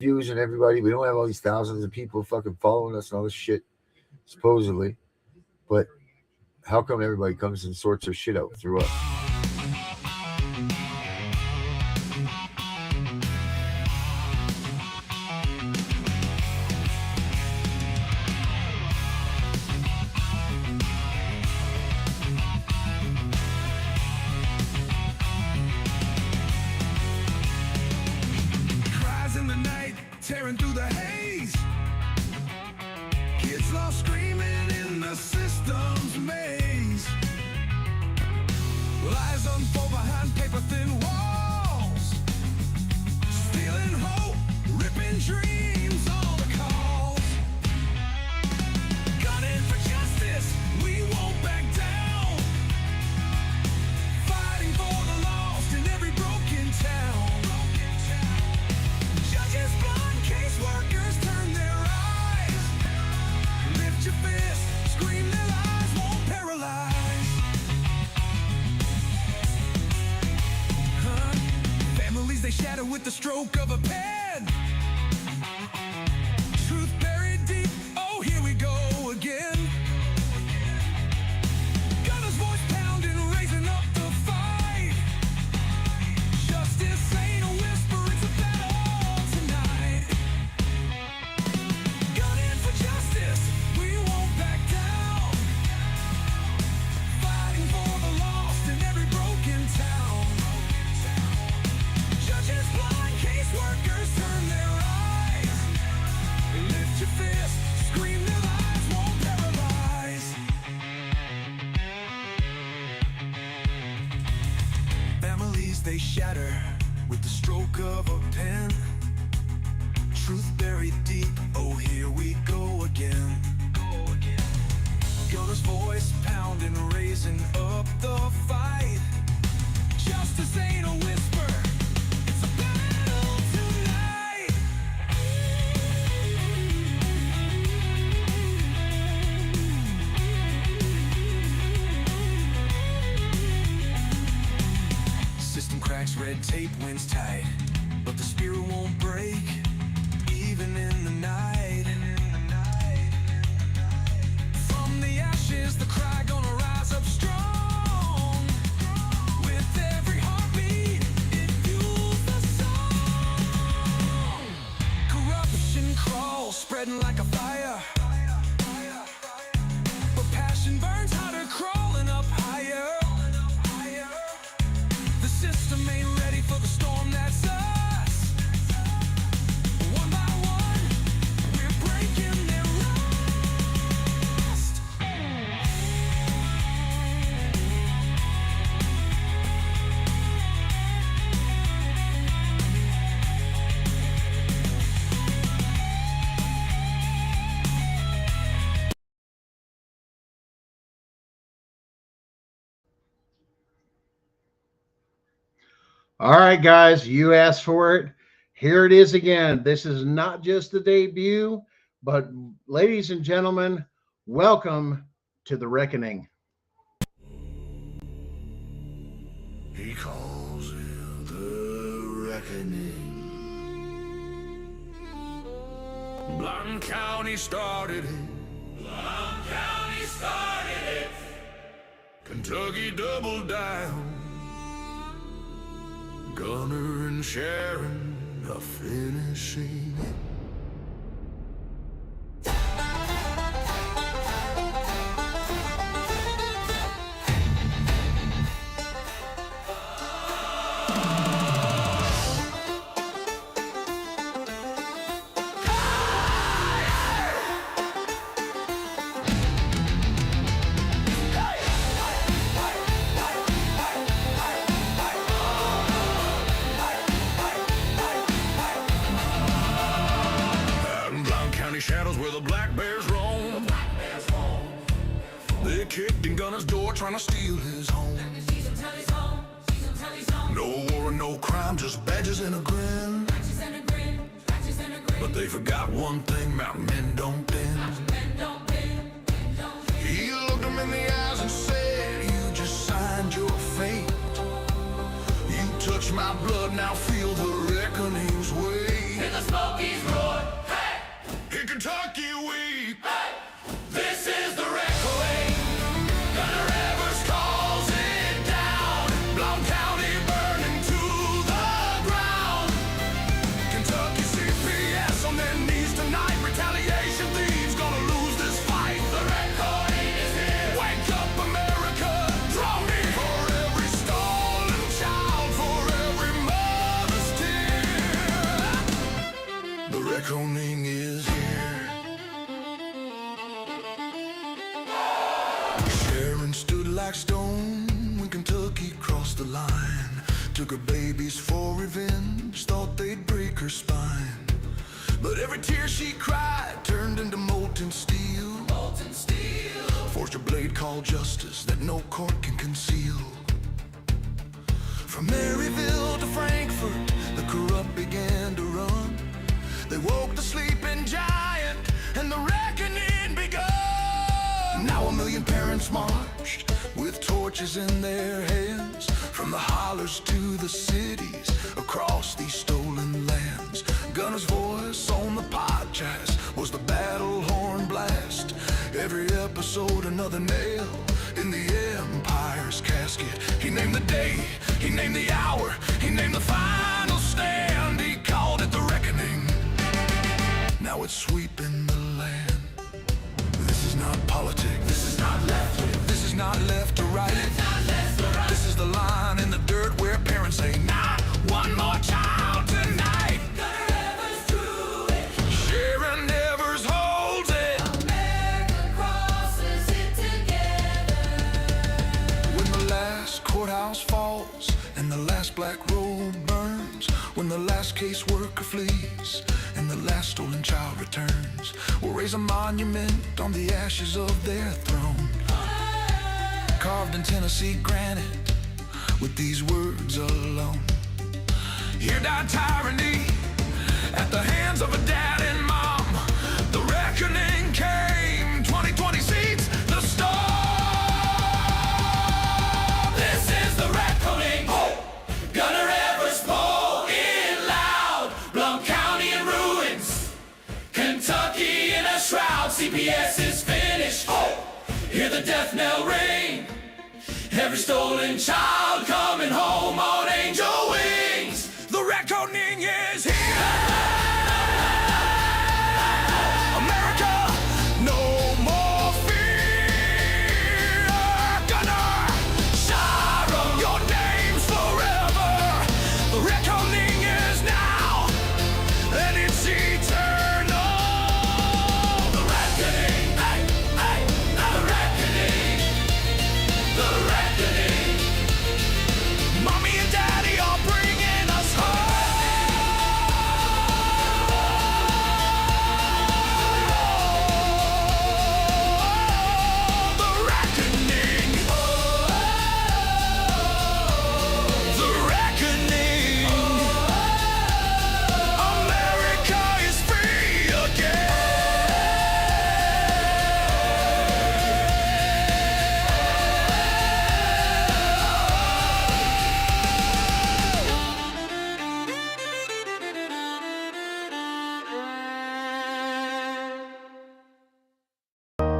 views and everybody. We don't have all these thousands of people fucking following us and all this shit, supposedly. But how come everybody comes and sorts their shit out through us? Tearing through the haze, kids lost screaming in the system's maze. Lies unfold behind paper-thin walls, stealing hope, ripping dreams, all the calls. Gunning for justice, we won't back down. Fighting for the lost in every broken town. Judges blind, caseworkers turn their eyes. Lift your fist, scream their lies won't paralyze. Families they shatter with the stroke of a pen. Truth buried deep, oh here we go again. Gunner's voice pounding, raising up the fight. Justice ain't a whisper, it's a battle tonight. Gunning for justice, we won't back down. Fighting for the lost in every broken town. Judges blind, caseworkers turn their eyes. Lift your fist, scream their lies won't paralyze. Families they shatter with the stroke of a pen. Truth buried deep, oh here we go again. Gunner's voice pounding, raising up the fight. Justice ain't a whisper, it's a battle tonight. System cracks, red tape wins tight, but the spirit won't break, even in the night. From the ashes, the cry gonna rise up strong. With every heartbeat, it fuels the song. Corruption crawls, spreading like a fire. But passion burns hotter, crawling up higher. The system ain't ready for the storm that's us. One by one, we're breaking their rust. All right, guys, you asked for it. Here it is again. This is not just the debut, but ladies and gentlemen, welcome to the reckoning. He calls it the reckoning. Blount County started it. Blount County started it. Kentucky doubled down. Gunner and Sharon are finishing it. Shadows where the black bears roam. They kicked in Gunner's door trying to steal his home. No war and no crime, just badges and a grin. But they forgot one thing, mountain men don't bend. He looked him in the eyes and said, you just signed your fate. You touched my blood, now feel the reckoning's weight. In the Smokies reckoning is here. Sharon stood like stone when Kentucky crossed the line. Took her babies for revenge, thought they'd break her spine. But every tear she cried turned into molten steel. Molten steel. Forged a blade called justice that no court can conceal. From Maryville to Frankfurt, the corrupt began to run. They woke the sleeping giant, and the reckoning begun. Now 1 million parents marched with torches in their hands, from the hollers to the cities, across these stolen lands. Gunner's voice on the podcast was the battle horn blast. Every episode another nail in the empire's casket. He named the day, he named the hour, he named the final stand. He called it the reckoning. Now it's sweeping the land. This is not politics. This is not left. This is not left or right. This is the line in the dirt where parents say, not one more child tonight. Gunner Evers drew it. Sharon Evers holds it. America crosses it together. When the last courthouse falls and the last black robe burns, when the last caseworker flees and the last stolen child returns, we'll raise a monument on the ashes of their throne, carved in Tennessee granite with these words alone. Here died tyranny at the hands of a dad and mom. The reckoning came, 2020 seats the storm. This is the reckoning. Gunner Evers pull it loud. Blount County in ruins, Kentucky in a shroud. CPS is finished. Hear the death knell ring. Every stolen child coming home on angel wings. The reckoning is here. America, no more fear. Gunner, Sharon, your name's forever. The reckoning is now, and it's eternal. The reckoning, hey, hey, the reckoning. The reckoning. Mommy and Daddy are bringing us home. The reckoning. The reckoning. America is free again.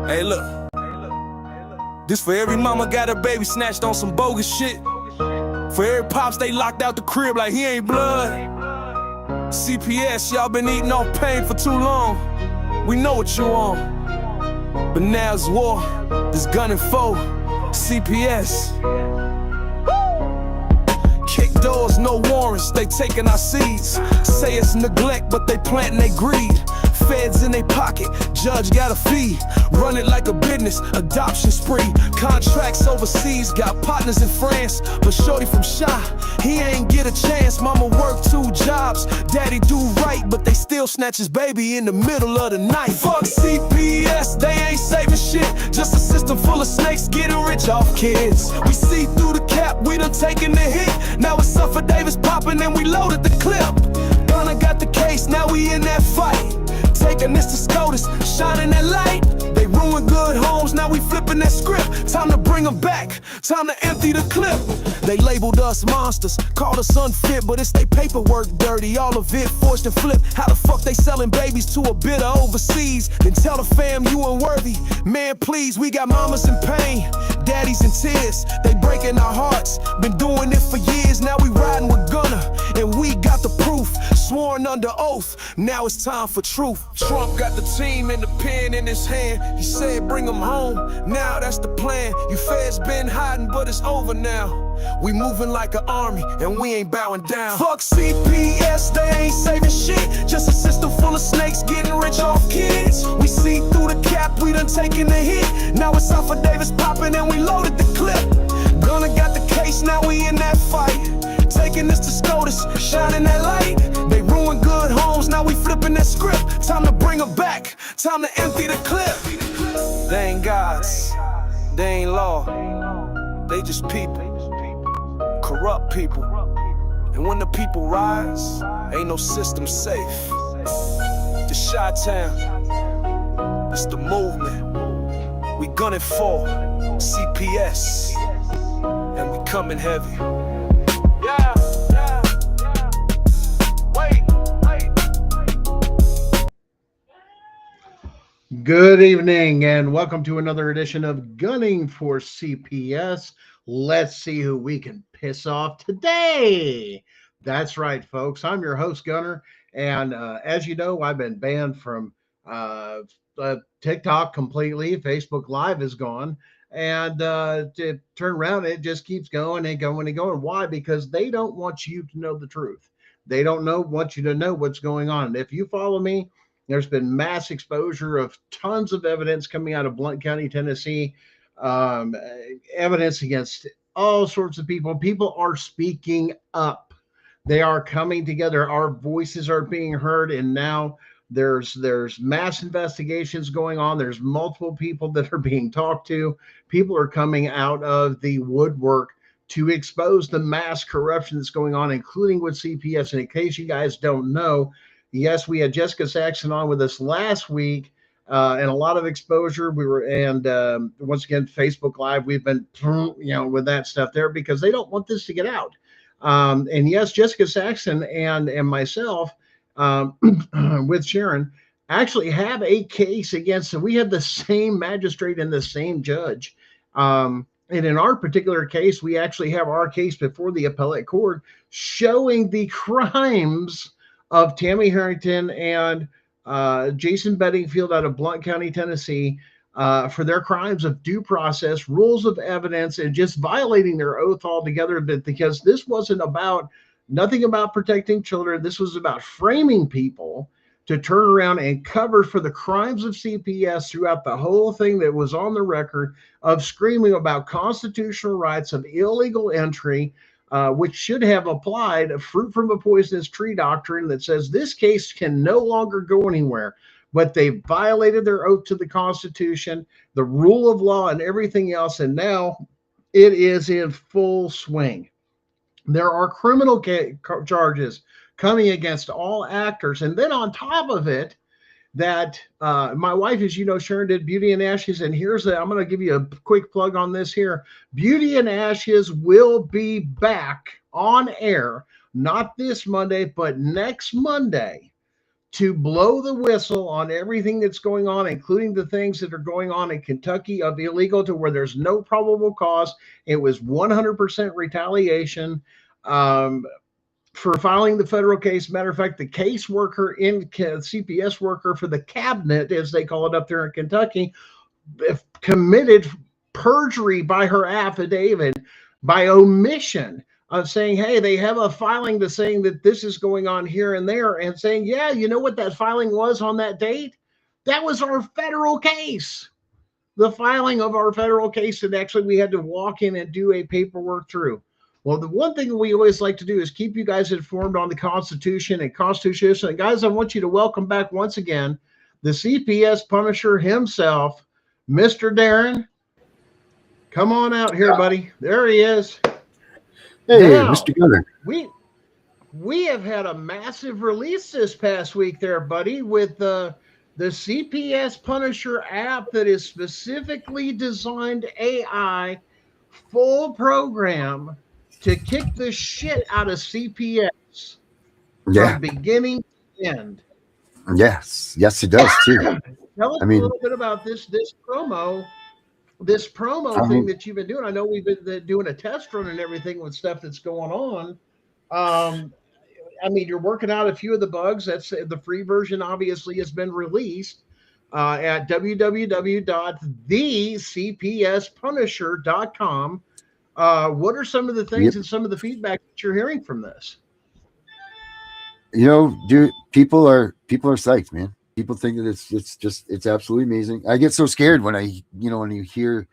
Hey, look. This for every mama got her baby snatched on some bogus shit. For every pops they locked out the crib like he ain't blood. CPS, y'all been eating off pain for too long. We know what you on. But now it's war, this gun and foe. CPS. Kick doors, no warrants, they taking our seeds. Say it's neglect, but they planting they greed. Feds in they pocket, judge got a fee. Run it like a business, adoption spree. Contracts overseas, got partners in France. But shorty from Shy, he ain't get a chance. Mama work 2 jobs, daddy do right, but they still snatch his baby in the middle of the night. Fuck CPS, they ain't saving shit. Just a system full of snakes getting rich off kids. We see through the cap, we done taken the hit. Now it's Suffer Davis popping and we loaded the clip. Gunna got the case, now we in that fight. Taking this to SCOTUS, shining that light. They ruined good homes, now we flipping that script. Time to bring them back, time to empty the clip. They labeled us monsters, called us unfit, but it's they paperwork dirty, all of it forged and flipped. How the fuck they selling babies to a bidder overseas? Then tell the fam you unworthy. Man, please, we got mamas in pain, daddies in tears. They breaking our hearts, been doing it for years. Now we riding with Gunner, and we got the proof. Sworn under oath, now it's time for truth. Trump got the team and the pen in his hand. He said bring them home, now that's the plan. You feds been hiding, but it's over now. We moving like an army, and we ain't bowing down. Fuck CPS, they ain't saving shit. Just a system full of taking the hit. Now it's off of Davis popping and we loaded the clip. Gunna got the case, now we in that fight. Taking this to SCOTUS, shining that light. They ruined good homes, now we flipping that script. Time to bring them back, time to empty the clip. They ain't gods, they ain't law, they just people, corrupt people. And when the people rise, ain't no system safe. The Chi-Town, it's the movement. We gunning for CPS, and we coming heavy. Yeah. Wait. Good evening and welcome to another edition of Gunning for CPS. Let's see who we can piss off today. That's right, folks. I'm your host, Gunner. And as you know, I've been banned from TikTok completely. Facebook Live is gone. And to turn around, it just keeps going and going and going. Why? Because they don't want you to know the truth. They don't want you to know what's going on. If you follow me, there's been mass exposure of tons of evidence coming out of Blount County, Tennessee, evidence against all sorts of people. People are speaking up. They are coming together. Our voices are being heard, and now there's mass investigations going on. There's multiple people that are being talked to. People are coming out of the woodwork to expose the mass corruption that's going on, including with CPS. And in case you guys don't know, yes, we had Jessica Saxon on with us last week, and a lot of exposure. We were, and once again, Facebook Live. We've been, with that stuff there because they don't want this to get out. And yes, Jessica Saxon and myself, with Sharon, actually have a case against. We have the same magistrate and the same judge. And in our particular case, we actually have our case before the appellate court showing the crimes of Tammy Harrington and Jason Bedingfield out of Blount County, Tennessee, for their crimes of due process, rules of evidence, and just violating their oath altogether. But because this wasn't about nothing about protecting children, this was about framing people to turn around and cover for the crimes of CPS throughout the whole thing that was on the record of screaming about constitutional rights of illegal entry, which should have applied a fruit from a poisonous tree doctrine that says this case can no longer go anywhere. But they violated their oath to the Constitution, the rule of law, and everything else. And now it is in full swing. There are criminal charges coming against all actors. And then on top of it, that my wife, as you know, Sharon, did Beauty and Ashes. And I'm going to give you a quick plug on this here. Beauty and Ashes will be back on air, not this Monday, but next Monday, to blow the whistle on everything that's going on, including the things that are going on in Kentucky of illegal to where there's no probable cause. It was 100% retaliation. For filing the federal case. Matter of fact, the case worker CPS worker for the cabinet, as they call it up there in Kentucky, committed perjury by her affidavit by omission of saying, hey, they have a filing to saying that this is going on here and there, and saying, yeah, you know what that filing was on that date? That was our federal case. The filing of our federal case that actually we had to walk in and do a paperwork through. Well, the one thing we always like to do is keep you guys informed on the Constitution and Constitution. And guys, I want you to welcome back once again the CPS Punisher himself, Mr. Darren. Come on out here, buddy. There he is. Hey, now, Mr. Gunner. We have had a massive release this past week there, buddy, with the CPS Punisher app that is specifically designed AI full program to kick the shit out of CPS from beginning to end. Yes, it does too. Tell us a little bit about this promo thing that you've been doing. I know we've been doing a test run and everything with stuff that's going on. I mean, you're working out a few of the bugs. That's the free version obviously has been released at www.thecpspunisher.com. What are some of the things and some of the feedback that you're hearing from this? Dude, people are psyched, man. People think that it's absolutely amazing. I get so scared when when you hear,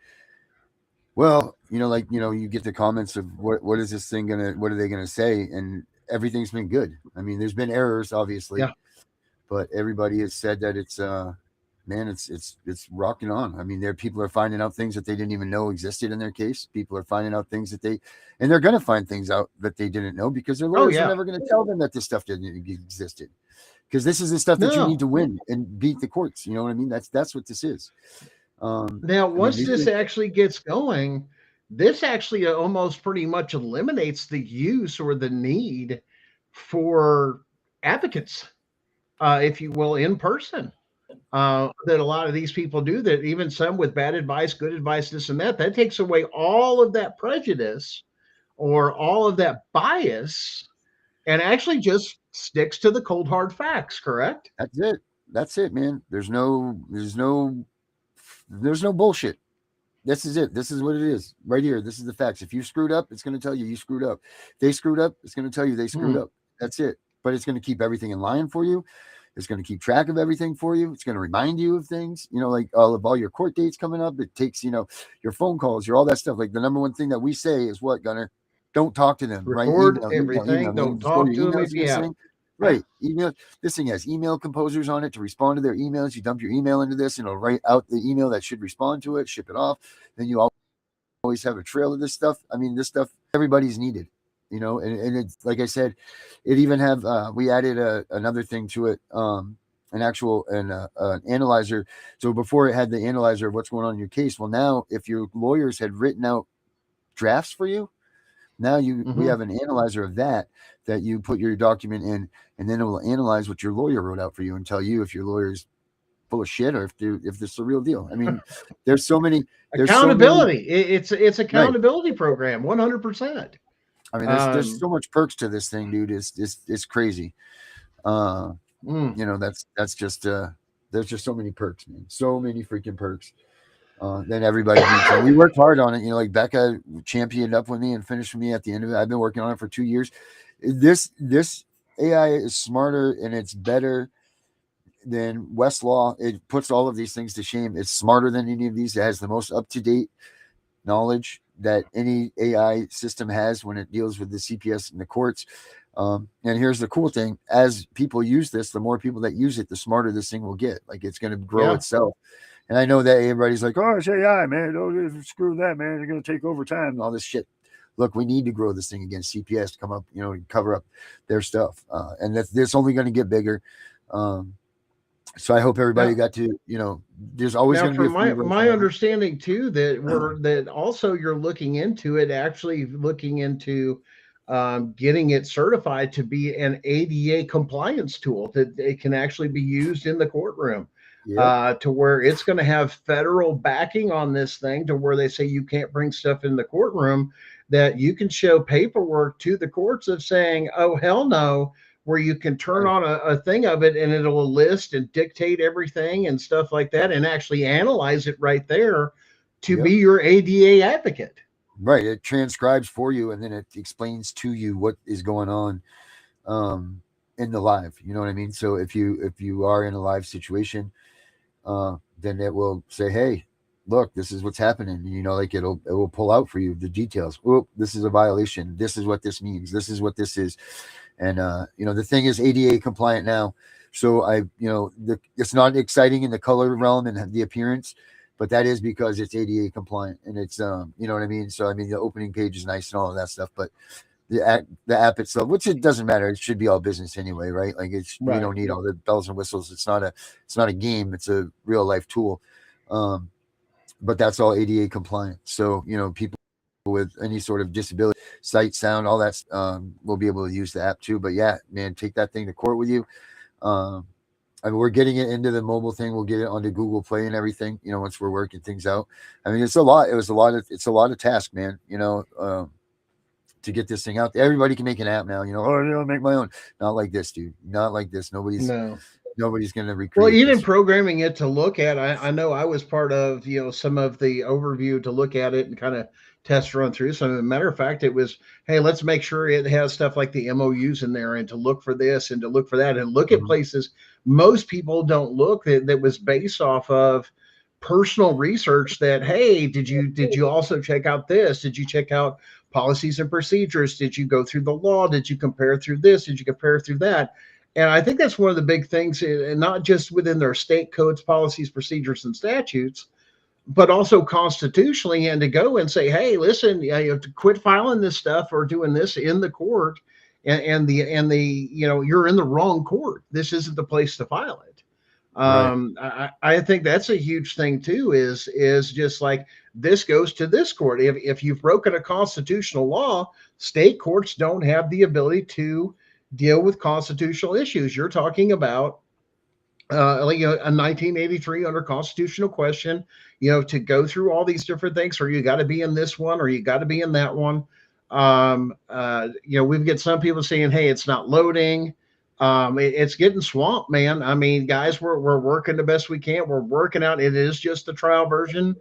well, you get the comments of what is this thing what are they gonna say, and everything's been good. I mean, there's been errors, obviously, Yeah. but everybody has said that it's man, it's rocking on. I mean, people are finding out things that they didn't even know existed in their case. People are finding out things and they're gonna find things out that they didn't know because their lawyers are never gonna tell them that this stuff didn't existed. Because this is the stuff that you need to win and beat the courts. You know what I mean? That's what this is. Now, once this actually gets going, this actually almost pretty much eliminates the use or the need for advocates, if you will, in person. That a lot of these people do, that even some with bad advice, good advice, this and that takes away all of that prejudice or all of that bias and actually just sticks to the cold hard facts, correct? That's it, man. There's no bullshit. This is it. This is what it is right here. This is the facts. If you screwed up, it's going to tell you screwed up. If they screwed up, it's going to tell you they screwed up. That's it. But it's going to keep everything in line for you. It's going to keep track of everything for you. It's going to remind you of things, like all your court dates coming up. It takes, your phone calls, all that stuff. Like the number one thing that we say is what, Gunner? Don't talk to them. Record right? everything. Don't talk to them if you have. Right. Email. This thing has email composers on it to respond to their emails. You dump your email into this, and it'll write out the email that should respond to it, ship it off. Then you always have a trail of this stuff. I mean, this stuff, everybody's needed, and it's like I said, it even have, we added another thing to it, an analyzer. So before it had the analyzer of what's going on in your case. Well, now if your lawyers had written out drafts for you, now we have an analyzer of that you put your document in, and then it will analyze what your lawyer wrote out for you and tell you if your lawyer's full of shit or if this is a real deal. I mean, there's so many accountability. It's accountability program, 100%. I mean, there's so much perks to this thing, dude. It's crazy. That's just there's just so many perks, man. So many freaking perks. Then everybody needs. We worked hard on it. Like Becca championed up with me and finished with me at the end of it. I've been working on it for 2 years. This AI is smarter and it's better than Westlaw. It puts all of these things to shame. It's smarter than any of these. It has the most up-to-date knowledge that any AI system has when it deals with the CPS and the courts. And here's the cool thing: as people use this, the more people that use it, the smarter this thing will get. Like it's going to grow itself. And I know that everybody's like, "Oh, it's AI, man. Don't screw that, man. They're going to take over time and all this shit." Look, we need to grow this thing against CPS to come up, cover up their stuff. And that's only going to get bigger. So I hope everybody got to, there's always going to be my understanding too, that also you're looking into it, actually looking into getting it certified to be an ADA compliance tool, that it can actually be used in the courtroom. To where it's going to have federal backing on this thing, to where they say you can't bring stuff in the courtroom, that you can show paperwork to the courts of saying, oh, hell no, where you can turn on a thing of it and it'll list and dictate everything and stuff like that, and actually analyze it right there to be your ADA advocate. Right. It transcribes for you, and then it explains to you what is going on in the live. You know what I mean? So if you are in a live situation, then it will say, hey, look, this is what's happening. Like it will pull out for you the details. Oh, this is a violation. This is what this means. This is what this is. And, the thing is ADA compliant now. So it's not exciting in the color realm and the appearance, but that is because it's ADA compliant, and it's, you know what I mean? So, I mean, the opening page is nice and all of that stuff, but the app itself, which it doesn't matter. It should be all business anyway, right? Like it's, you don't need all the bells and whistles. It's not a game. It's a real life tool. But that's all ADA compliant. So, people with any sort of disability, sight, sound, all that, will be able to use the app too. But yeah, man, take that thing to court with you. I mean, we're getting it into the mobile thing. We'll get it onto Google Play and everything, once we're working things out. I mean, it's a lot of task, man, to get this thing out there. Everybody can make an app now, make my own. Not like this, dude. Not like this. Nobody's going to recreate. Well, even programming it to look at, I know I was part of, some of the overview to look at it and kind of tests run through. So, as a matter of fact, it was, hey, let's make sure it has stuff like the MOUs in there, and to look for this and to look for that, and look at places most people don't look, that was based off of personal research. That, hey, did you also check out this? Did you check out policies and procedures? Did you go through the law? Did you compare through this? Did you compare through that? And I think that's one of the big things, and not just within their state codes, policies, procedures, and statutes, but also constitutionally, and to go and say, hey, listen, you have to quit filing this stuff or doing this in the court, and the you're in the wrong court. This isn't the place to file it. I think that's a huge thing too, is just like, this goes to this court. If you've broken a constitutional law, state courts don't have the ability to deal with constitutional issues. You're talking about like a 1983 under constitutional question, to go through all these different things, or you got to be in this one, or you got to be in that one. We've got some people saying, hey, it's not loading. It's getting swamped, man. I mean, guys, we're working the best we can. We're working out. It is just the trial version.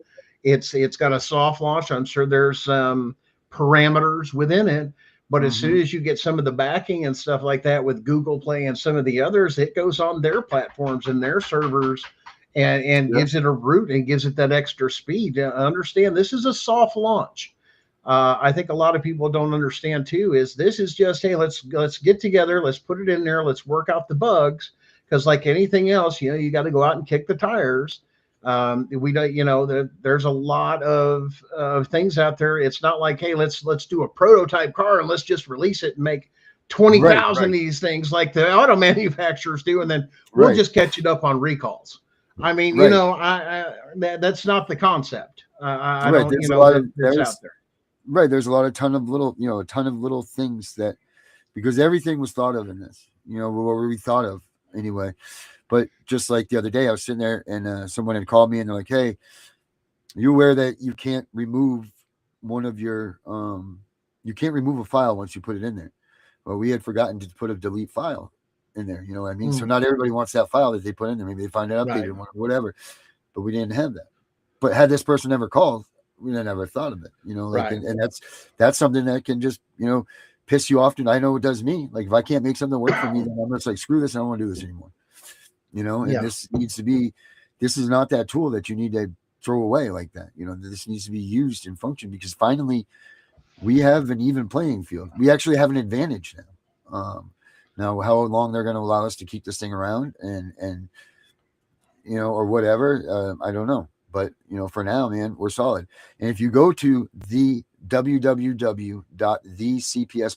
It's got a soft launch. I'm sure there's some parameters within it. But as soon as you get some of the backing and stuff like that with Google Play and some of the others, it goes on their platforms and their servers, and gives it a root and gives it that extra speed. Understand, this is a soft launch. I think a lot of people don't understand too, is this is just, hey, let's get together, let's put it in there, let's work out the bugs, because like anything else, you got to go out and kick the tires. We don't, there's a lot of things out there. It's not like, hey, let's do a prototype car and let's just release it and make 20,000 of these things like the auto manufacturers do, and then we'll just catch it up on recalls. I mean, that's not the concept. I don't, there's a lot of that's out there. Right, there's a ton of little things that, because everything was thought of in this, what we thought of anyway. But just like the other day, I was sitting there and someone had called me and they're like, hey, you aware that you can't remove one of your, you can't remove a file once you put it in there. Well, we had forgotten to put a delete file in there. You know what I mean? So not everybody wants that file that they put in there. Maybe they find it updated or whatever, but we didn't have that. But had this person never called, we never thought of it, and that's something that can just, piss you off. And I know it does me. Like, if I can't make something work for me, then I'm just like, screw this. I don't want to do this anymore. This is not that tool that you need to throw away like that. This needs to be used and function, because finally we have an even playing field. We actually have an advantage now. Now, how long they're going to allow us to keep this thing around and or whatever, I don't know. But, for now, man, we're solid. And if you go to the www.thecps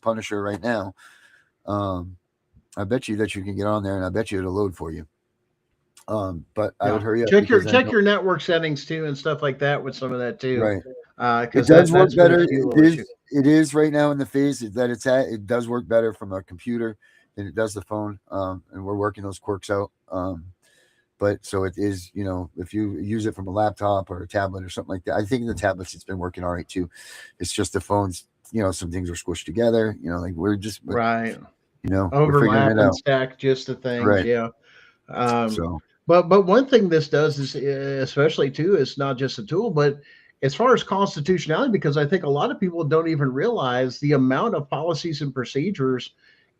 Punisher right now, I bet you that you can get on there, and I bet you it'll load for you. But I would hurry up. Check your network settings too and stuff like that with some of that too. Right. It does work better. It is right now in the phase that it's at. It does work better from a computer than it does the phone. And we're working those quirks out. But so it is, if you use it from a laptop or a tablet or something like that, I think in the tablets it's been working all right too. It's just the phones, some things are squished together, like we're just right. Overlap and stack, just the thing. Right. Yeah. But one thing this does is, especially too, it's not just a tool, but as far as constitutionality, because I think a lot of people don't even realize the amount of policies and procedures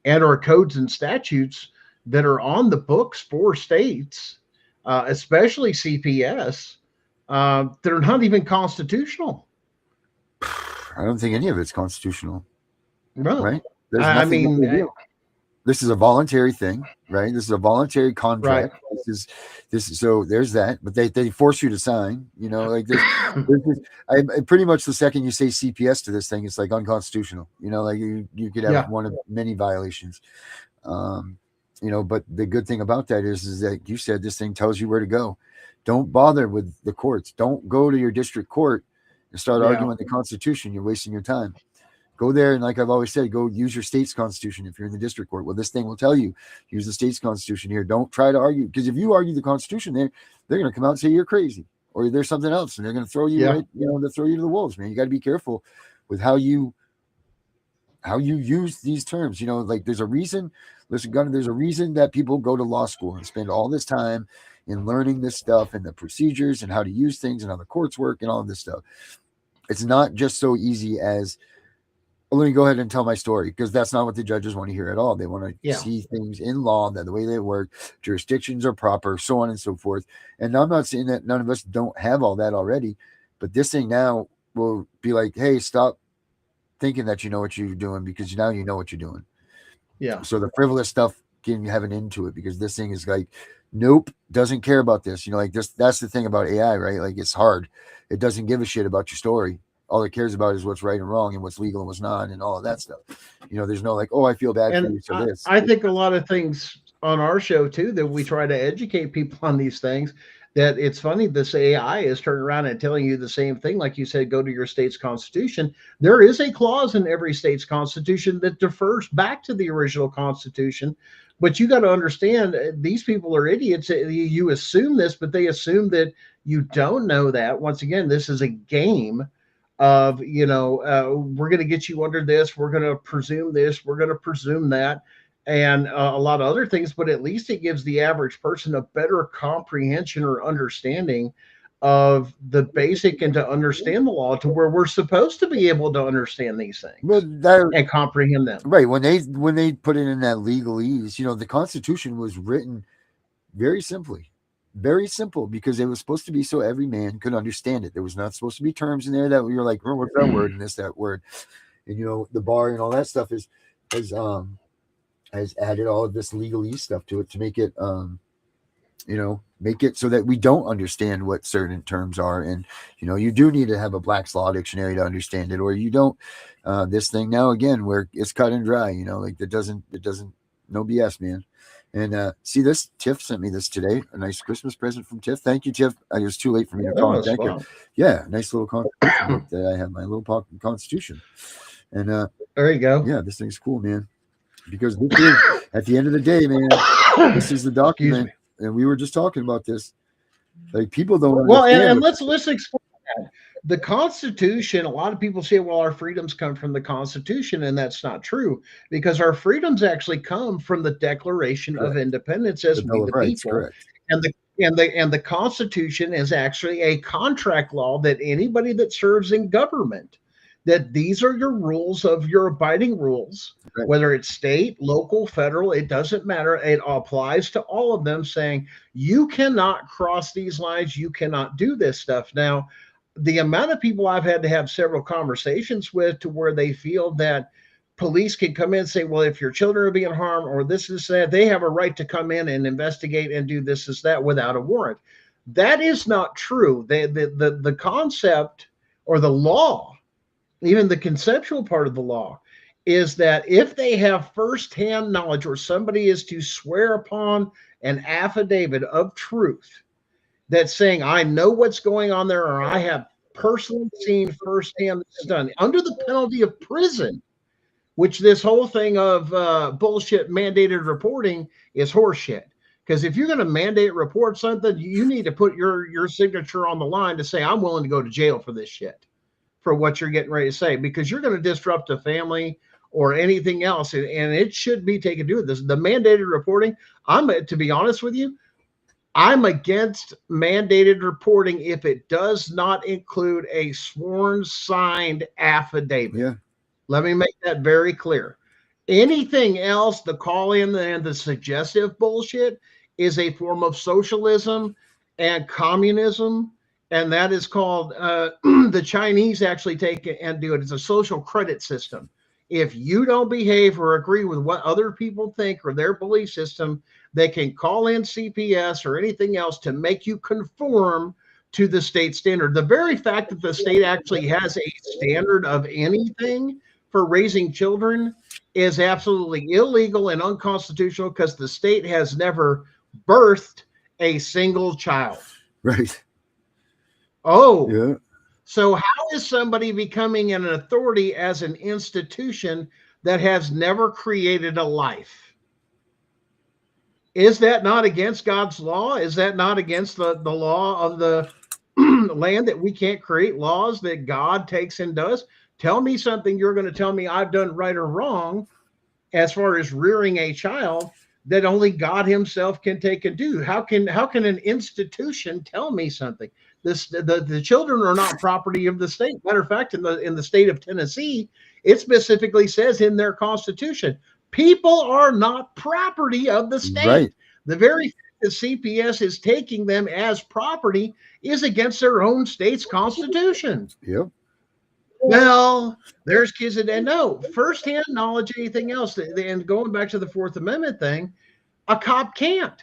and or codes and statutes that are on the books for states, especially CPS, that are not even constitutional. I don't think any of it's constitutional. No. Right? This is a voluntary thing, right? This is a voluntary contract. Right. This is so there's that, but they force you to sign, like this. I pretty much the second you say CPS to this thing, it's like unconstitutional, like you could have one of many violations. But the good thing about that is that you said this thing tells you where to go. Don't bother with the courts. Don't go to your district court and start arguing the Constitution. You're wasting your time. Go there, and like I've always said, go use your state's constitution if you're in the district court. Well, this thing will tell you, use the state's constitution here. Don't try to argue, because if you argue the Constitution there, they're going to come out and say you're crazy or there's something else, and they're going to throw you, they'll throw you to the wolves, man. You got to be careful with how you use these terms. Like there's a reason. Listen, Gunner, there's a reason that people go to law school and spend all this time in learning this stuff and the procedures and how to use things and how the courts work and all of this stuff. It's not just so easy as, oh, let me go ahead and tell my story, because that's not what the judges want to hear at all. They want to Yeah. see things in law, that the way they work, jurisdictions are proper, so on and so forth. And I'm not saying that none of us don't have all that already, but this thing now will be like, hey, stop thinking that you know what you're doing, because now you know what you're doing. Yeah. So the frivolous stuff can have an end to it, because this thing is like, nope, doesn't care about this. Like this, that's the thing about AI, right? Like it's hard. It doesn't give a shit about your story. All it cares about is what's right and wrong and what's legal and what's not and all of that stuff. There's no like, oh, I feel bad for And you, so this. I think a lot of things on our show too that we try to educate people on these things. That it's funny, this AI is turning around and telling you the same thing. Like you said, go to your state's constitution. There is a clause in every state's constitution that defers back to the original constitution. But you got to understand, these people are idiots. You assume this, but they assume that you don't know that. Once again, this is a game of, we're going to get you under this, we're going to presume this, we're going to presume that, and a lot of other things. But at least it gives the average person a better comprehension or understanding of the basic, and to understand the law to where we're supposed to be able to understand these Well, things that and comprehend them. right, when they put it in that legalese, the Constitution was written very simply, very simple, because it was supposed to be so every man could understand it. There was not supposed to be terms in there that we were like, oh, what's that word and this, that word, and the bar and all that stuff is has added all of this legalese stuff to it to make it make it so that we don't understand what certain terms are. And you do need to have a Black's Law dictionary to understand it, or you don't. This thing now, again, where it's cut and dry, like it doesn't no BS, man. And see this, Tiff sent me this today, a nice Christmas present from Tiff. Thank you, Tiff. It was too late for me to call and thank her. Yeah, nice little constitution that I have, my little pocket constitution. And there you go. Yeah, this thing's cool, man. Because this is, at the end of the day, man, this is the document, and we were just talking about this. Like, people don't well, understand. And let's explain that. The Constitution, a lot of people say, well, our freedoms come from the Constitution, and that's not true, because our freedoms actually come from the Declaration Correct. of Independence as we the Rights, people. correct. And the Constitution is actually a contract law that anybody that serves in government, that these are your rules, of your abiding rules, Right. whether it's state, local, federal, it doesn't matter. It applies to all of them, saying you cannot cross these lines, you cannot do this stuff. Now, the amount of people I've had to have several conversations with to where they feel that police can come in and say, well, if your children are being harmed or this is that, they have a right to come in and investigate and do this is that without a warrant. That is not true. The concept or the law, even the conceptual part of the law, is that if they have firsthand knowledge, or somebody is to swear upon an affidavit of truth that's saying, I know what's going on there, or I have personally seen firsthand this done, under the penalty of prison, which this whole thing of bullshit mandated reporting is horseshit. Because if you're going to mandate report something, you need to put your signature on the line to say, I'm willing to go to jail for this shit, for what you're getting ready to say, because you're going to disrupt a family or anything else. And it should be taken to this. The mandated reporting, to be honest with you, I'm against mandated reporting if it does not include a sworn signed affidavit. Yeah. Let me make that very clear. Anything else, the call in and the suggestive bullshit, is a form of socialism and communism. And that is called, the Chinese actually take it and do it. It's a social credit system. If you don't behave or agree with what other people think or their belief system, they can call in CPS or anything else to make you conform to the state standard. The very fact that the state actually has a standard of anything for raising children is absolutely illegal and unconstitutional, because the state has never birthed a single child. Right. Oh, yeah. So how is somebody becoming an authority as an institution that has never created a life? Is that not against God's law? Is that not against the law of the land, that we can't create laws that God takes and does? Tell me something you're going to tell me I've done right or wrong as far as rearing a child that only God himself can take and do. How can an institution tell me something? The children are not property of the state. Matter of fact, in the state of Tennessee, it specifically says in their constitution, people are not property of the state. Right. The very fact that CPS is taking them as property is against their own state's constitution. Yep. Well, there's kids that know firsthand knowledge, anything else. And going back to the Fourth Amendment thing, a cop can't.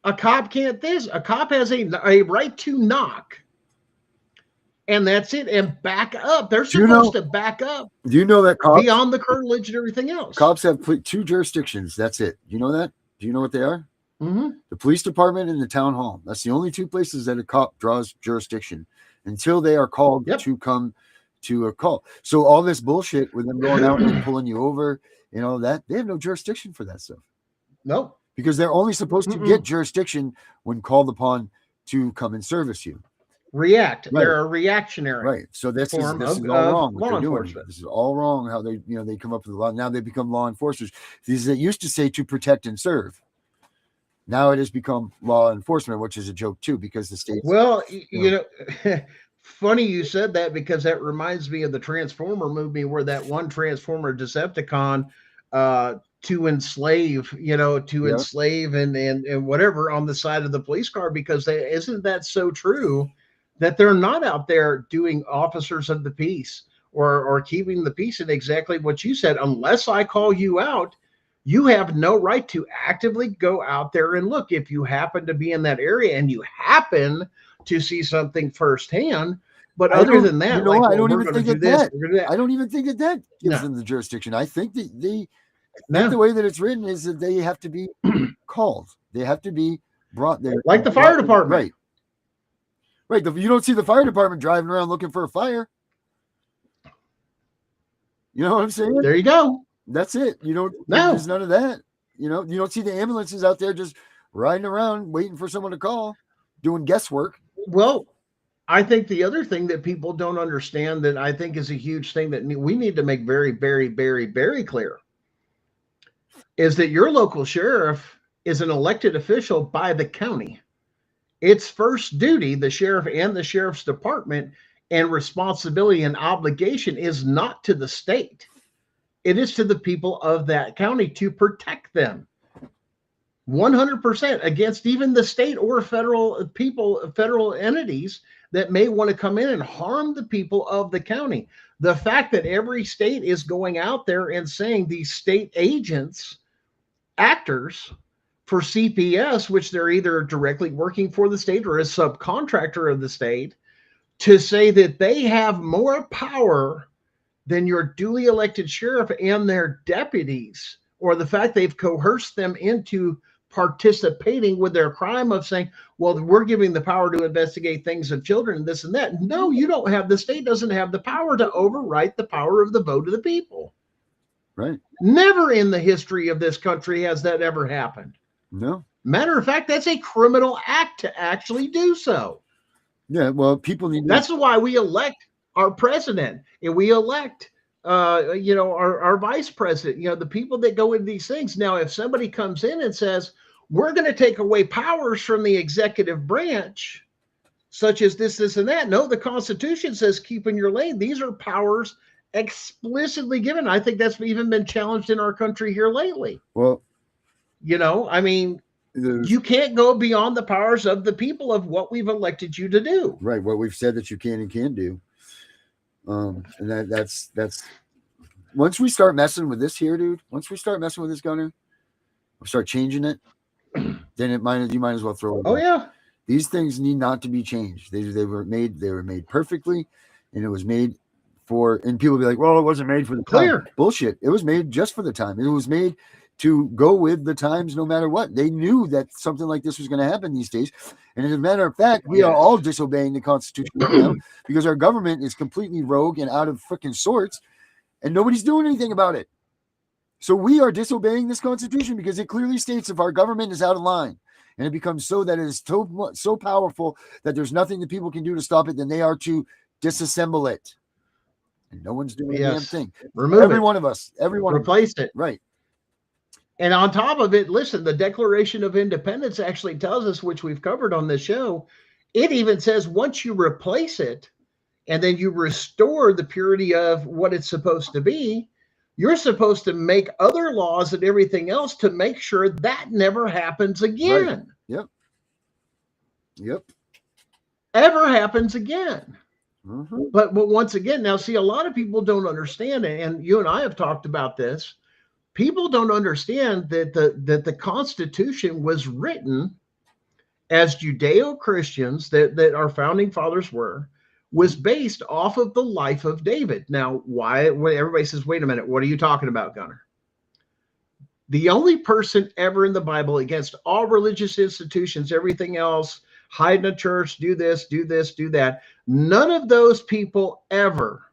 A cop can't this. A cop has a right to knock. And that's it. And back up. They're supposed to back up. Do you know that cops, beyond the curtilage and everything else? Cops have 2 jurisdictions. That's it. You know that? Do you know what they are? Mm-hmm. The police department and the town hall. That's the only 2 places that a cop draws jurisdiction until they are called to come to a call. So all this bullshit with them going out and pulling you over, that they have no jurisdiction for that stuff. Nope. Because they're only supposed to get jurisdiction when called upon to come and service you. React. Right. They're a reactionary. Right. So this is all wrong. Law enforcement. This is all wrong. How they come up with the law. Now they become law enforcers. These that used to say to protect and serve. Now it has become law enforcement, which is a joke too, because the states. Well, funny you said that, because that reminds me of the Transformer movie where that one Transformer Decepticon to enslave, enslave and whatever on the side of the police car, because isn't that so true that they're not out there doing officers of the peace or keeping the peace? And exactly what you said, unless I call you out, you have no right to actively go out there and look. If you happen to be in that area and you happen to see something firsthand, but other than that, I don't even think that. I don't even think that gives them the jurisdiction. I think that the way that it's written is that they have to be called. They have to be brought there, like the fire department. Right. You don't see the fire department driving around looking for a fire. You know what I'm saying? There you go. That's it. There's none of that. You don't see the ambulances out there just riding around waiting for someone to call, doing guesswork. Well, I think the other thing that people don't understand, that I think is a huge thing that we need to make very, very, very, very clear, is that your local sheriff is an elected official by the county. Its first duty, the sheriff and the sheriff's department, and responsibility and obligation is not to the state. It is to the people of that county to protect them 100% against even the state or federal entities that may want to come in and harm the people of the county. The fact that every state is going out there and saying these state agents, actors for CPS, which they're either directly working for the state or a subcontractor of the state, to say that they have more power than your duly elected sheriff and their deputies, or the fact they've coerced them into participating with their crime of saying, well, we're giving the power to investigate things of children and this and that. No, you don't have. The state doesn't have the power to overwrite the power of the vote of the people. Right. Never in the history of this country has that ever happened. No. Matter of fact, that's a criminal act to actually do so. Yeah, well, people need. That's why we elect our president, and we elect, our vice president. The people that go into these things. Now, if somebody comes in and says, "We're going to take away powers from the executive branch, such as this, and that," no, the Constitution says keep in your lane. These are powers explicitly given. I think that's even been challenged in our country here lately. Well. You can't go beyond the powers of the people of what we've elected you to do. Right. What we've said that you can and can't do. And that's once we start messing with this here, dude, once we start messing with this gunner, we start changing it, then you might as well throw it. Oh, yeah. These things need not to be changed. They were made perfectly, and it was made for, and people be like, well, it wasn't made for the time. Bullshit. It was made just for the time. It was made to go with the times no matter what. They knew that something like this was going to happen these days. And as a matter of fact, we are all disobeying the Constitution right now because our government is completely rogue and out of freaking sorts, and nobody's doing anything about it. So we are disobeying this Constitution because it clearly states if our government is out of line and it becomes so that it is so powerful that there's nothing that people can do to stop it, then they are to disassemble it. And no one's doing a damn thing. Remove every one of us. Everyone. Replace it. Right. And on top of it, listen, the Declaration of Independence actually tells us, which we've covered on this show, it even says once you replace it and then you restore the purity of what it's supposed to be, you're supposed to make other laws and everything else to make sure that never happens Right. again. Yep. Yep. Ever happens again. Mhm. But once again, now see, a lot of people don't understand it, and you and I have talked about this. People don't understand that the Constitution was written as Judeo-Christians, that our founding fathers was based off of the life of David. Now, why? When everybody says, "Wait a minute, what are you talking about, Gunner?" The only person ever in the Bible, against all religious institutions, everything else, hide in a church, do this, do that. None of those people ever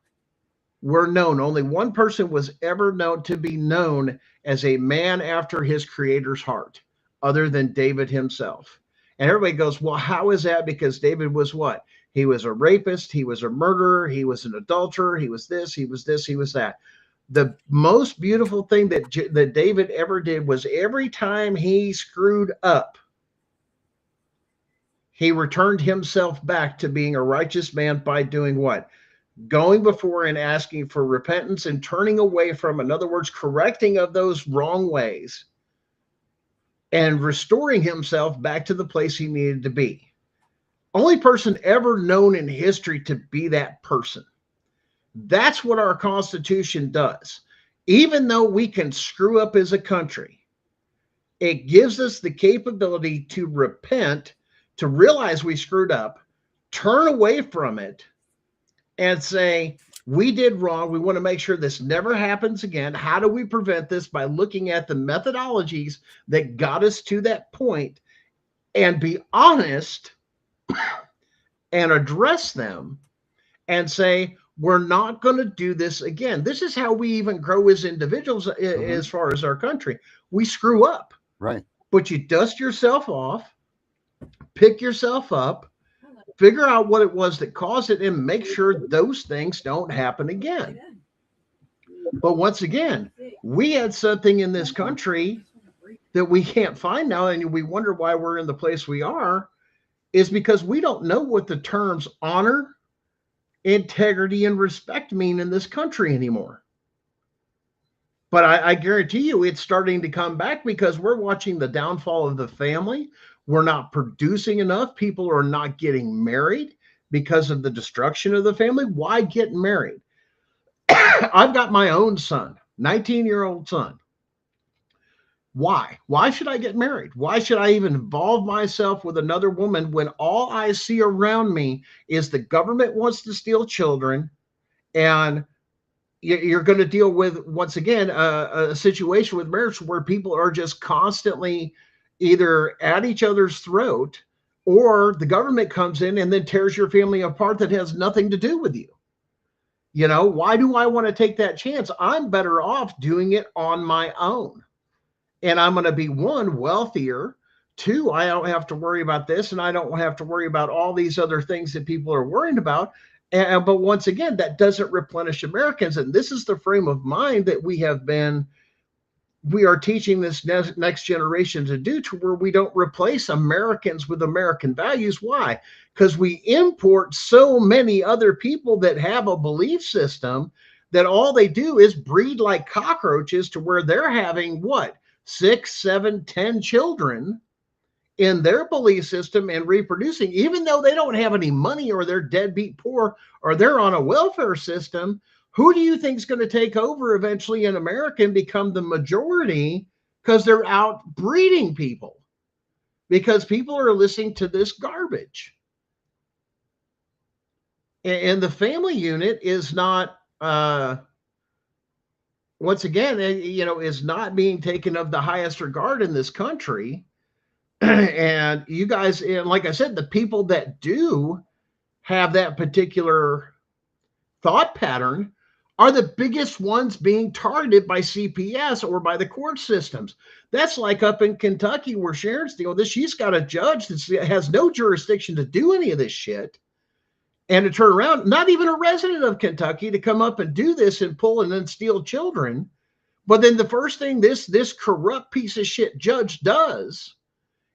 were known. Only one person was ever known to be known as a man after his creator's heart, other than David himself. And everybody goes, well, how is that? Because David was what? He was a rapist. He was a murderer. He was an adulterer. He was this, he was that. The most beautiful thing that David ever did was every time he screwed up, he returned himself back to being a righteous man by doing what? Going before and asking for repentance and turning away from, in other words, correcting of those wrong ways and restoring himself back to the place he needed to be. Only person ever known in history to be that person. That's what our Constitution does. Even though we can screw up as a country, it gives us the capability to repent, to realize we screwed up, turn away from it, and say, we did wrong. We want to make sure this never happens again. How do we prevent this? By looking at the methodologies that got us to that point and be honest and address them and say, we're not going to do this again. This is how we even grow as individuals as far as our country. We screw up. Right. But you dust yourself off, pick yourself up, figure out what it was that caused it, and make sure those things don't happen again. But once again, we had something in this country that we can't find now, and we wonder why we're in the place we are, is because we don't know what the terms honor, integrity, and respect mean in this country anymore. But I guarantee you it's starting to come back because we're watching the downfall of the family. We're not producing enough. People are not getting married because of the destruction of the family. Why get married? I've got my own son, 19-year-old son. Why? Why should I get married? Why should I even involve myself with another woman when all I see around me is the government wants to steal children, and you're going to deal with, once again, a situation with marriage where people are just constantly either at each other's throat, or the government comes in and then tears your family apart that has nothing to do with you. You know, why do I want to take that chance? I'm better off doing it on my own. And I'm going to be, one, wealthier. Two, I don't have to worry about this, and I don't have to worry about all these other things that people are worried about. But once again, that doesn't replenish Americans. And this is the frame of mind that we are teaching this next generation to do, to where we don't replace Americans with American values. Why? Because we import so many other people that have a belief system that all they do is breed like cockroaches, to where they're having what? 6, 7, 10 children in their belief system and reproducing, even though they don't have any money, or they're deadbeat poor, or they're on a welfare system. Who do you think is going to take over eventually in America and become the majority? Because they're out breeding people, because people are listening to this garbage. And the family unit is not, once again, is not being taken of the highest regard in this country. And you guys, and like I said, the people that do have that particular thought pattern are the biggest ones being targeted by CPS or by the court systems. That's like up in Kentucky, where Sharon's dealing with this. She's got a judge that has no jurisdiction to do any of this shit, and to turn around, not even a resident of Kentucky, to come up and do this and pull and then steal children. But then the first thing this corrupt piece of shit judge does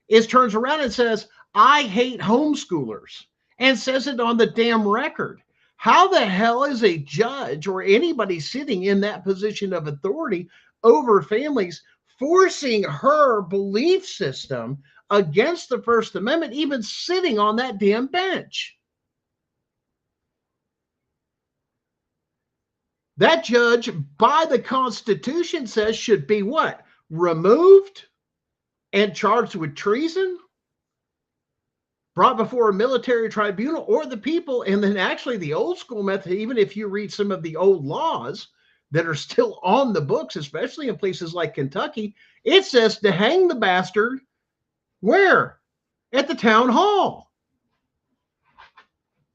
is turns around and says, I hate homeschoolers, and says it on the damn record. How the hell is a judge or anybody sitting in that position of authority over families forcing her belief system against the First Amendment, even sitting on that damn bench? That judge, by the Constitution, says should be what? Removed and charged with treason, brought before a military tribunal or the people. And then actually the old school method, even if you read some of the old laws that are still on the books, especially in places like Kentucky, it says to hang the bastard where? At the town hall.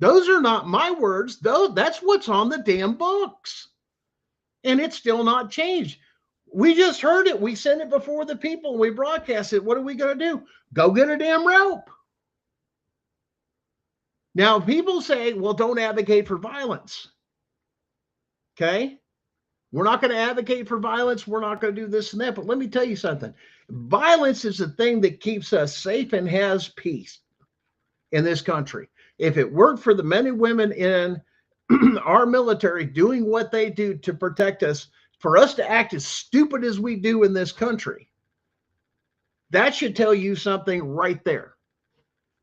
Those are not my words, though. That's what's on the damn books. And it's still not changed. We just heard it. We sent it before the people. We broadcast it. What are we going to do? Go get a damn rope. Now, people say, well, don't advocate for violence. Okay? We're not going to advocate for violence. We're not going to do this and that. But let me tell you something. Violence is the thing that keeps us safe and has peace in this country. If it weren't for the men and women in our military doing what they do to protect us, for us to act as stupid as we do in this country, that should tell you something right there.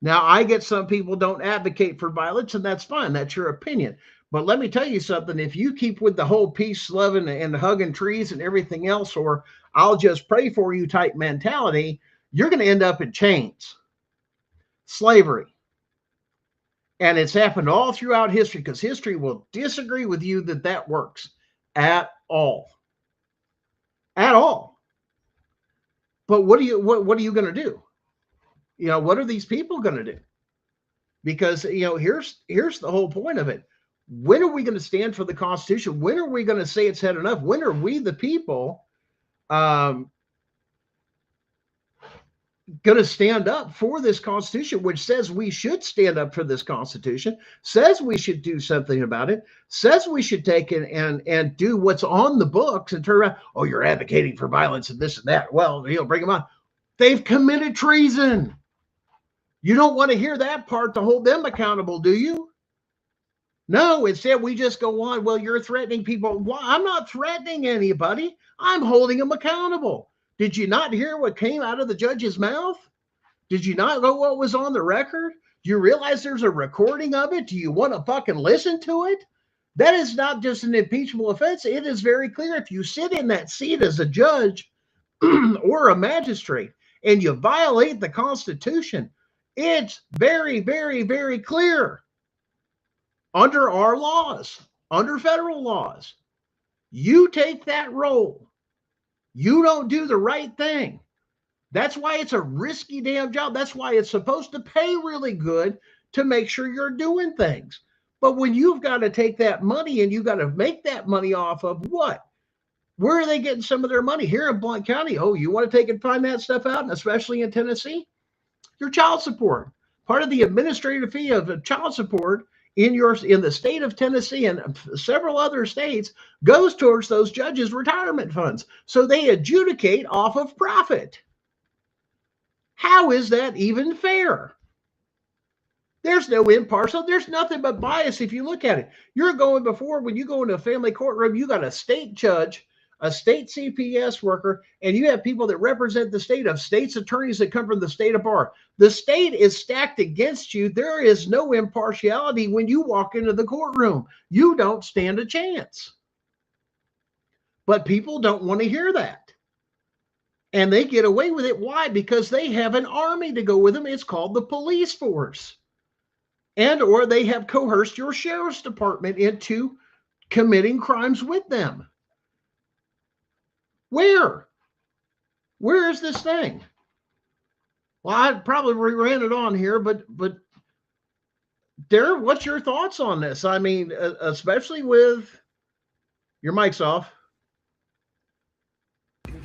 Now, I get some people don't advocate for violence, and that's fine. That's your opinion. But let me tell you something. If you keep with the whole peace, loving, and hugging trees and everything else, or I'll just pray for you type mentality, you're going to end up in chains. Slavery. And it's happened all throughout history, because history will disagree with you that that works at all. At all. But what are you going to do? You know, what are these people going to do? Because, you know, here's the whole point of it. When are we going to stand for the Constitution? When are we going to say it's had enough? When are we, the people, going to stand up for this Constitution, which says we should stand up for this Constitution, says we should do something about it, says we should take it and do what's on the books and turn around, oh, you're advocating for violence and this and that. Well, you know, bring them on. They've committed treason. You don't want to hear that part to hold them accountable, do you? No, instead we just go on, well, you're threatening people. Well, I'm not threatening anybody. I'm holding them accountable. Did you not hear what came out of the judge's mouth? Did you not know what was on the record? Do you realize there's a recording of it? Do you want to fucking listen to it? That is not just an impeachable offense. It is very clear. If you sit in that seat as a judge or a magistrate and you violate the Constitution, it's very, very, very clear under our laws, under federal laws. You take that role. You don't do the right thing. That's why it's a risky damn job. That's why it's supposed to pay really good to make sure you're doing things. But when you've got to take that money and you've got to make that money off of what? Where are they getting some of their money? Here in Blount County, oh, you want to take and find that stuff out, and especially in Tennessee? Your child support. Part of the administrative fee of child support in the state of Tennessee and several other states goes towards those judges' retirement funds. So they adjudicate off of profit. How is that even fair? There's no impartial. There's nothing but bias if you look at it. You're going before, when you go into a family courtroom, you got a state judge, a state CPS worker, and you have people that represent the state of state's attorneys that come from the state of bar. The state is stacked against you. There is no impartiality when you walk into the courtroom. You don't stand a chance. But people don't want to hear that. And they get away with it. Why? Because they have an army to go with them. It's called the police force. And or they have coerced your sheriff's department into committing crimes with them. Where is this thing? Well, I probably ran it on here, but Darren, what's your thoughts on this? I mean, especially with your mic's off.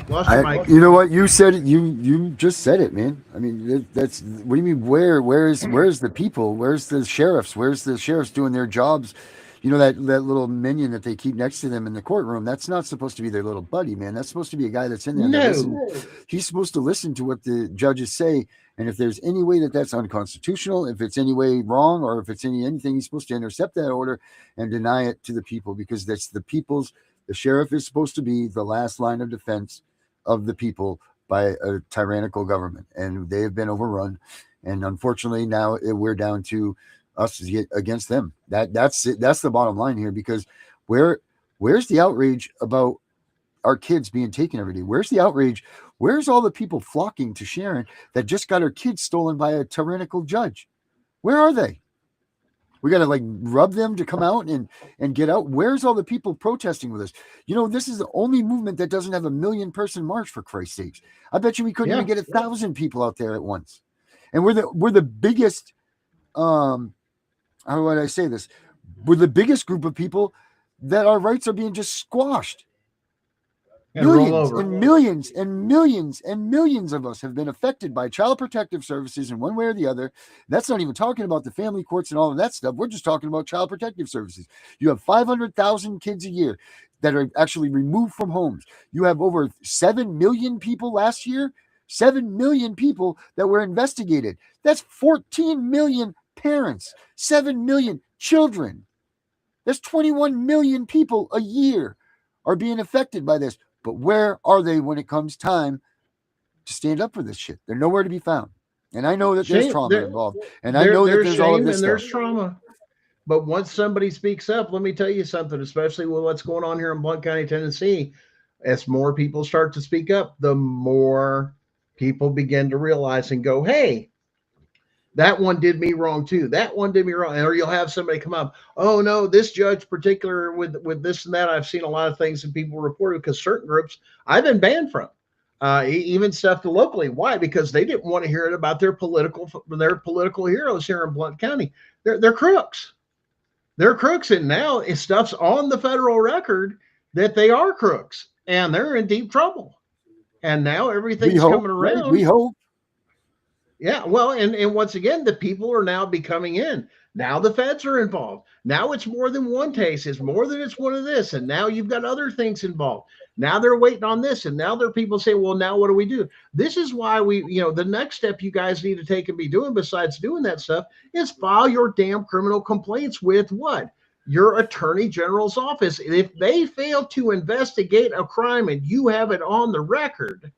Lost your mic. You know what? You said it. You just said it, man. I mean, that's what do you mean? Where's the people? Where's the sheriffs? Where's the sheriffs doing their jobs You know, that little minion that they keep next to them in the courtroom, that's not supposed to be their little buddy, man. That's supposed to be a guy that's in there. No. He's supposed to listen to what the judges say. And if there's any way that that's unconstitutional, if it's any way wrong, or if it's anything, he's supposed to intercept that order and deny it to the people, because that's the people's. The sheriff is supposed to be the last line of defense of the people by a tyrannical government, and they have been overrun. And unfortunately, now we're down to us against them. That's it. That's the bottom line here, because where's the outrage about our kids being taken every day? Where's the outrage? Where's all the people flocking to Sharon that just got her kids stolen by a tyrannical judge? Where are they? We got to like rub them to come out and get out. Where's all the people protesting with us? You know, this is the only movement that doesn't have a 1 million person march, for Christ's sakes. I bet you we couldn't even get 1,000 people out there at once. And we're the biggest, how would I say this? We're the biggest group of people that our rights are being just squashed. And millions and millions and millions and millions of us have been affected by child protective services in one way or the other. That's not even talking about the family courts and all of that stuff. We're just talking about child protective services. You have 500,000 kids a year that are actually removed from homes. You have over 7 million people last year, 7 million people that were investigated. That's 14 million parents, 7 million children. That's 21 million people a year are being affected by this. But where are they when it comes time to stand up for this shit? They're nowhere to be found. And I know that there's trauma involved. And I know that there's all of this stuff. There's trauma. But once somebody speaks up, let me tell you something, especially with what's going on here in Blount County, Tennessee, as more people start to speak up, the more people begin to realize and go, hey, that one did me wrong too. That one did me wrong. Or you'll have somebody come up, oh no, this judge particular with this and that. I've seen a lot of things that people reported, because certain groups I've been banned from, even stuff locally. Why? Because they didn't want to hear it about their political heroes here in Blount County. They're crooks. They're crooks. And now stuff's on the federal record that they are crooks, and they're in deep trouble. And now everything's coming around. Right? We hope. Yeah, well, and once again, the people are now becoming in. Now the feds are involved. Now it's more than one case. It's more than it's one of this. And now you've got other things involved. Now they're waiting on this. And now there are people saying, well, now what do we do? This is why the next step you guys need to take and be doing, besides doing that stuff, is file your damn criminal complaints with what? Your attorney general's office. If they fail to investigate a crime and you have it on the record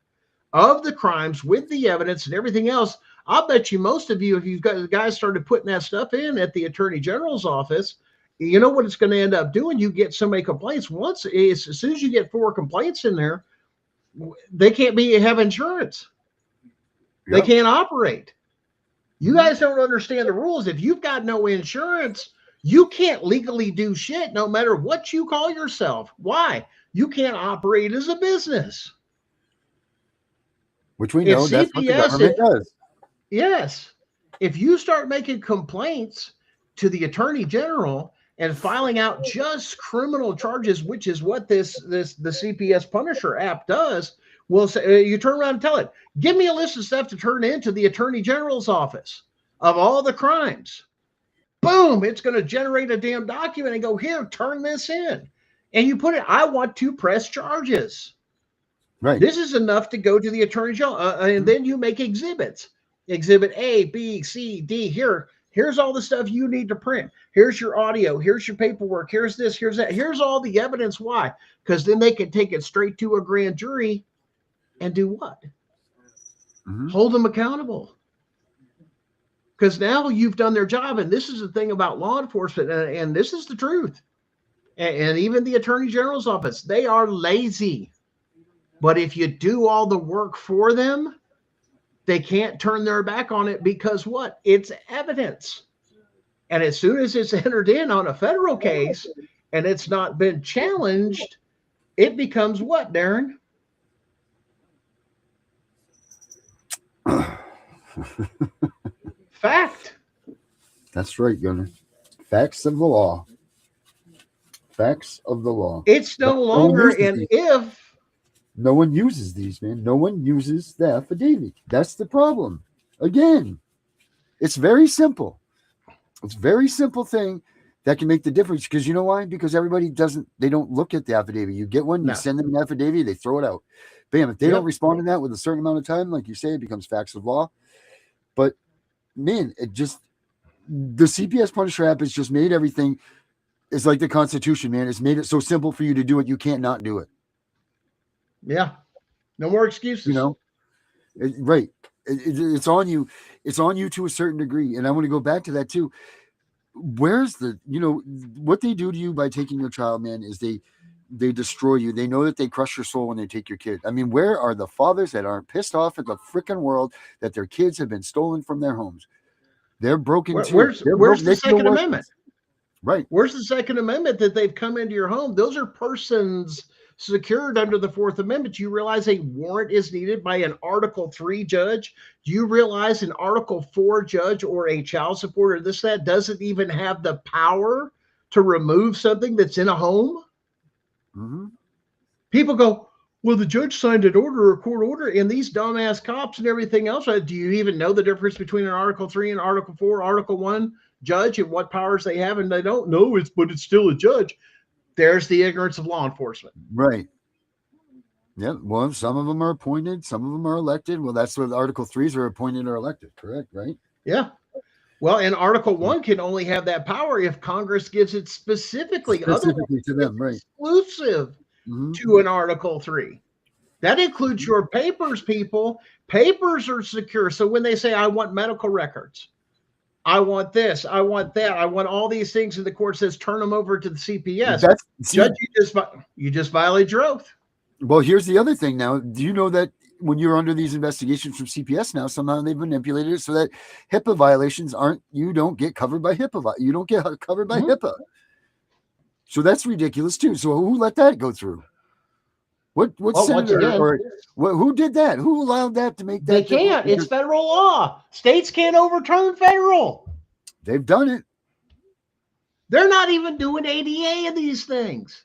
of the crimes with the evidence and everything else, I'll bet you most of you, if you've got the guys started putting that stuff in at the attorney general's office, you know what it's going to end up doing? You get so many complaints. As soon as you get 4 complaints in there, they can't have insurance. Yep. They can't operate. You guys don't understand the rules. If you've got no insurance, you can't legally do shit no matter what you call yourself. Why? You can't operate as a business. Which we know that's what the government does. Yes. If you start making complaints to the attorney general and filing out just criminal charges, which is what the CPS Punisher app does, will say, you turn around and tell it, give me a list of stuff to turn into the attorney general's office of all the crimes. Boom, it's going to generate a damn document and go, here, turn this in. And you put it, I want to press charges. Right. This is enough to go to the attorney general. And then you make exhibits. Exhibit A, B, C, D. Here's all the stuff you need to print. Here's your audio. Here's your paperwork. Here's this. Here's that. Here's all the evidence. Why? Because then they can take it straight to a grand jury and do what? Mm-hmm. Hold them accountable. Because now you've done their job. And this is the thing about law enforcement. And this is the truth. And even the attorney general's office, they are lazy. But if you do all the work for them, they can't turn their back on it, because what? It's evidence. And as soon as it's entered in on a federal case and it's not been challenged, it becomes what, Darren? Fact. That's right, Gunnar. Facts of the law. Facts of the law. It's no longer an if. No one uses these, man. No one uses the affidavit. That's the problem. Again, it's very simple. It's a very simple thing That can make the difference, because you know why? Because everybody they don't look at the affidavit. You get one, you No. send them an affidavit, they throw it out. Bam. If they don't respond to that with a certain amount of time, like you say, it becomes facts of law. But man, the CPS Punisher app has just made everything. It's like the Constitution, man. It's made it so simple for you to do it. You can't not do it. Yeah. No more excuses. You know, right. It's on you. It's on you to a certain degree. And I want to go back to that too. Where's what they do to you by taking your child, man, is they destroy you. They know that they crush your soul when they take your kid. I mean, where are the fathers that aren't pissed off at the freaking world that their kids have been stolen from their homes? They're broken too. Where's the Second Amendment? Right. Where's the Second Amendment that they've come into your home? Those are persons secured under the Fourth Amendment. You realize a warrant is needed by an Article 3 judge? Do you realize an Article 4 judge or a child support or that doesn't even have the power to remove something that's in a home? Mm-hmm. People go, well, the judge signed an order, a court order, and these dumbass cops and everything else. Do you even know the difference between an Article 3 and Article 4, Article 1 judge, and what powers they have? And they don't know but it's still a judge. There's the ignorance of law enforcement. Right. Yeah. Well, some of them are appointed, some of them are elected. Well, that's what Article 3s are, appointed or elected. Correct. Right. Yeah. Well, and Article 1 can only have that power if Congress gives it specifically to them. Right. Exclusive to an Article 3. That includes your papers, people. Papers are secure. So when they say, I want medical records, I want this, I want that, I want all these things, and the court says turn them over to the CPS. Judge, you just violate your oath. Well, here's the other thing now. Do you know that when you're under these investigations from CPS now, somehow they've manipulated it so that HIPAA violations you don't get covered by HIPAA. You don't get covered by HIPAA. So that's ridiculous too. So who let that go through? What senator who did that? Who allowed that to make that? They can't. It's federal law. States can't overturn federal. They've done it. They're not even doing ADA in these things.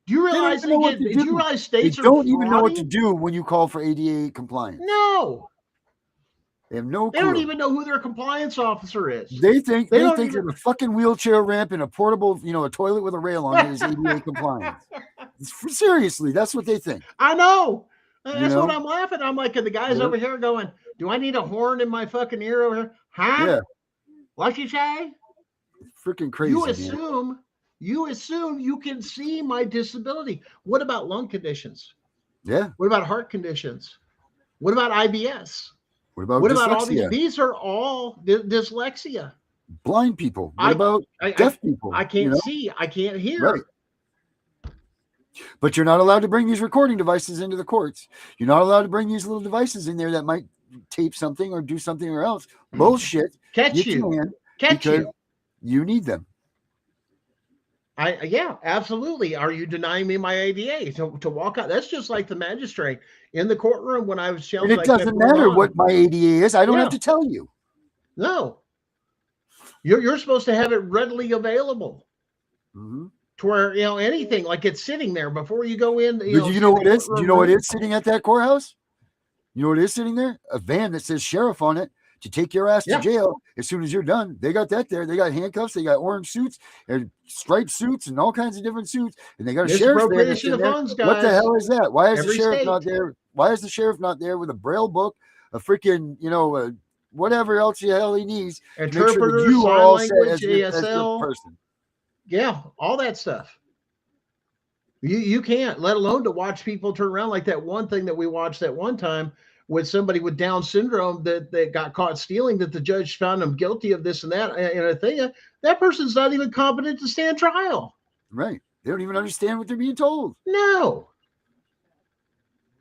Do you realize states don't even know what to do when you call for ADA compliance? No. They have no clue. They don't even know who their compliance officer is. They think that a fucking wheelchair ramp and a portable, a toilet with a rail on it is ADA compliance. Seriously, that's what they think. I know. That's what I'm laughing. I'm like, and the guy's over here going, do I need a horn in my fucking ear over here? Huh? Yeah. What you say? Freaking crazy. You assume you can see my disability. What about lung conditions? Yeah. What about heart conditions? What about IBS? What about all these? These are all dyslexia. Blind people. What about deaf people? I can't see. I can't hear. Right. But you're not allowed to bring these recording devices into the courts. You're not allowed to bring these little devices in there that might tape something or do something or else. Bullshit. Catch you. You need them. Yeah, absolutely. Are you denying me my ADA to walk out? That's just like the magistrate in the courtroom when I was challenged. And it doesn't matter what my ADA is. I don't have to tell you. No. You're supposed to have it readily available. Mm-hmm. To where, anything, like it's sitting there before you go in. Do you know what it is? Do you know what is sitting at that courthouse? You know what is sitting there? A van that says sheriff on it to take your ass to jail as soon as you're done. They got that there. They got handcuffs. They got orange suits and striped suits and all kinds of different suits. And they got a sheriff van. What the hell is that? Why is the sheriff not there? Why is the sheriff not there with a braille book, a freaking, whatever else the hell he needs? Interpreter, sure sign language, ASL. Person. Yeah, all that stuff. You can't, let alone to watch people turn around like that one thing that we watched that one time with somebody with Down syndrome that got caught stealing, that the judge found them guilty of this and that. And I think that person's not even competent to stand trial. Right. They don't even understand what they're being told. No.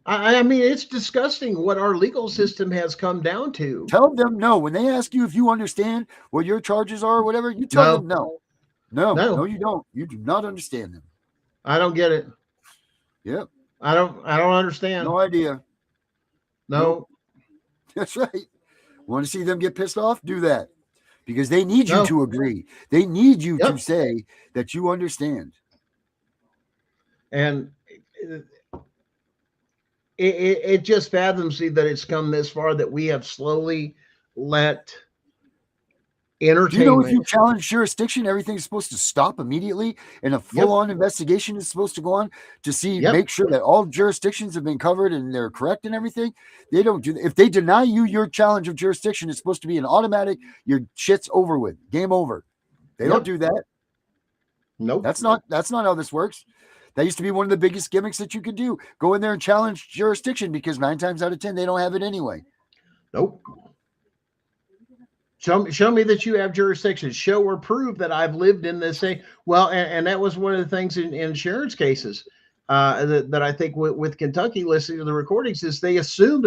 I mean, it's disgusting what our legal system has come down to. Tell them no. When they ask you if you understand what your charges are or whatever, you tell them no. No, you don't. You do not understand them. I don't get it. Yep. I don't understand. No idea. No. That's right. Want to see them get pissed off? Do that. Because they need you to agree. They need you to say that you understand. And it just fathoms me that it's come this far, that we have slowly let Do you know if you entertainment. challenge jurisdiction, everything's supposed to stop immediately, and a Yep. full-on investigation is supposed to go on to see, Yep. make sure that all jurisdictions have been covered and they're correct and everything? They don't do that. If they deny you your challenge of jurisdiction, it's supposed to be an automatic. Your shit's over with, game over. They don't Yep. do that. Nope. That's not how this works. That used to be one of the biggest gimmicks that you could do. Go in there and challenge jurisdiction, because 9 times out of 10 they don't have it anyway. Nope. Show me that you have jurisdiction. Show or prove that I've lived in this thing. Well, and that was one of the things in Sharon's cases that I think with Kentucky, listening to the recordings, is they assumed,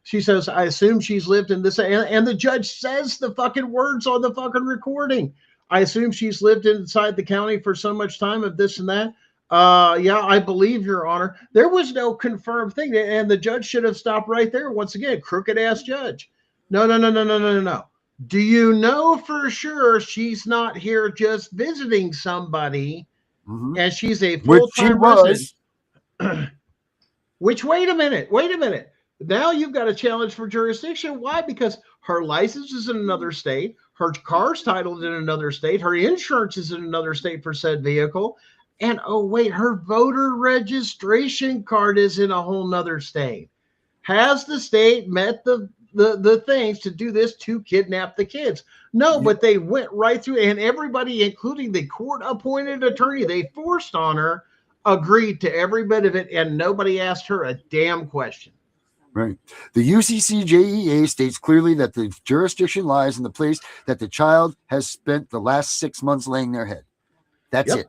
she says, I assume she's lived in this. And the judge says the fucking words on the fucking recording. I assume she's lived inside the county for so much time of this and that. Yeah, I believe, Your Honor. There was no confirmed thing. And the judge should have stopped right there. Once again, crooked ass judge. No. Do you know for sure she's not here just visiting somebody, and she's a full-time resident? Which, wait a minute. Now you've got a challenge for jurisdiction. Why? Because her license is in another state, her car's titled in another state, her insurance is in another state for said vehicle, and oh wait, her voter registration card is in a whole nother state. Has the state met the things to do this, to kidnap the kids? No, but they went right through, and everybody, including the court-appointed attorney they forced on her, agreed to every bit of it, and nobody asked her a damn question. Right. The UCCJEA states clearly that the jurisdiction lies in the place that the child has spent the last 6 months laying their head. That's it.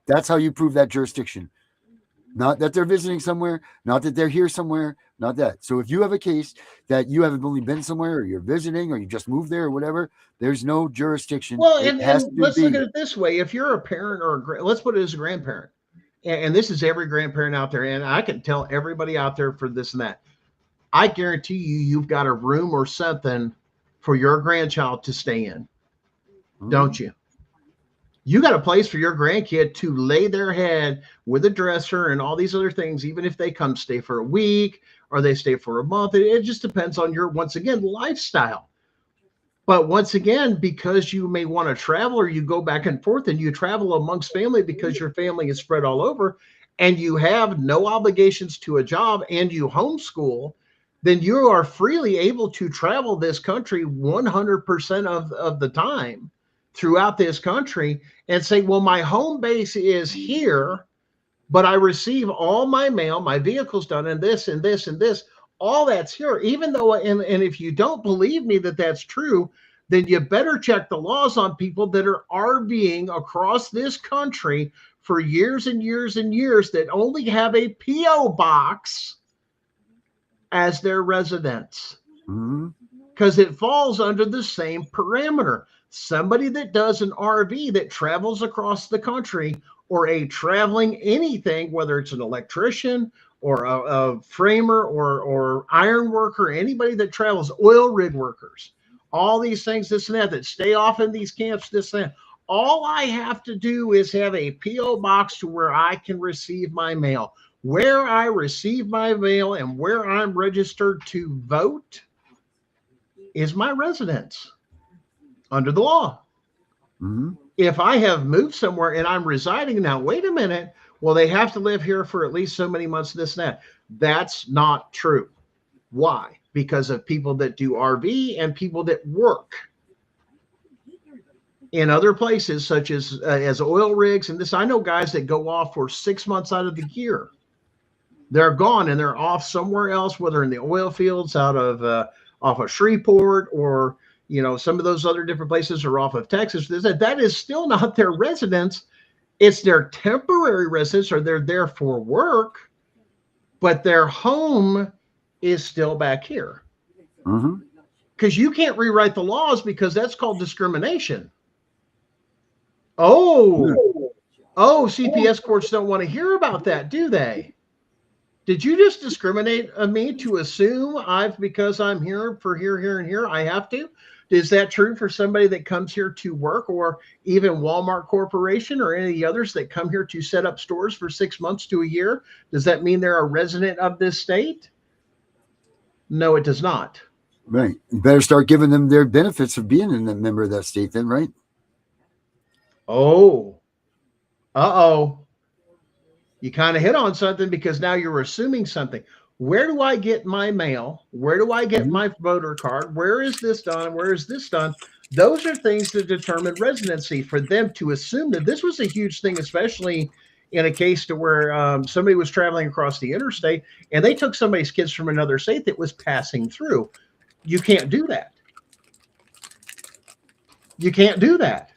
That's how you prove that jurisdiction. Not that they're visiting somewhere, not that they're here somewhere, not that. So if you have a case that you haven't only been somewhere, or you're visiting, or you just moved there, or whatever, there's no jurisdiction. Well, and let's look at it this way. If you're a parent, or let's put it as a grandparent, and this is every grandparent out there, and I can tell everybody out there for this and that, I guarantee you've got a room or something for your grandchild to stay in, don't you? You got a place for your grandkid to lay their head with a dresser and all these other things, even if they come stay for a week or they stay for a month. It just depends on your, once again, lifestyle. But once again, because you may want to travel, or you go back and forth and you travel amongst family because your family is spread all over, and you have no obligations to a job, and you homeschool, then you are freely able to travel this country 100% of the time throughout this country, and say, well, my home base is here, but I receive all my mail, my vehicle's done, and this and this and this, all that's here. Even though, and if you don't believe me that that's true, then you better check the laws on people that are RVing across this country for years and years and years, that only have a P.O. box as their residence, because it falls under the same parameter. Somebody that does an RV that travels across the country, or a traveling anything, whether it's an electrician or a framer or iron worker, anybody that travels, oil rig workers, all these things, this and that stay off in these camps, this and that. All I have to do is have a P.O. box to where I can receive my mail. Where I receive my mail and where I'm registered to vote is my residence under the law. If I have moved somewhere and I'm residing now, wait a minute, well, they have to live here for at least so many months, this and that. That's not true. Why? Because of people that do RV and people that work in other places, such as oil rigs and this. I know guys that go off for 6 months out of the year. They're gone and they're off somewhere else, whether in the oil fields out of off of Shreveport, or some of those other different places, are off of Texas. That is still not their residence. It's their temporary residence, or they're there for work, but their home is still back here. Because you can't rewrite the laws, because that's called discrimination. CPS courts don't want to hear about that, do they? Did you just discriminate on me to assume because I'm here for here, and here, I have to? Is that true for somebody that comes here to work, or even Walmart Corporation or any of the others that come here to set up stores for 6 months to a year? Does that mean they're a resident of this state? No, it does not. Right. You better start giving them their benefits of being a member of that state then, right? Oh, uh-oh. You kind of hit on something because now you're assuming something. Where do I get my mail? Where do I get Mhm. my voter card? Where is this done? Where is this done? Those are things that determine residency. For them to assume that this was a huge thing, especially in a case to where somebody was traveling across the interstate and they took somebody's kids from another state that was passing through. You can't do that. You can't do that.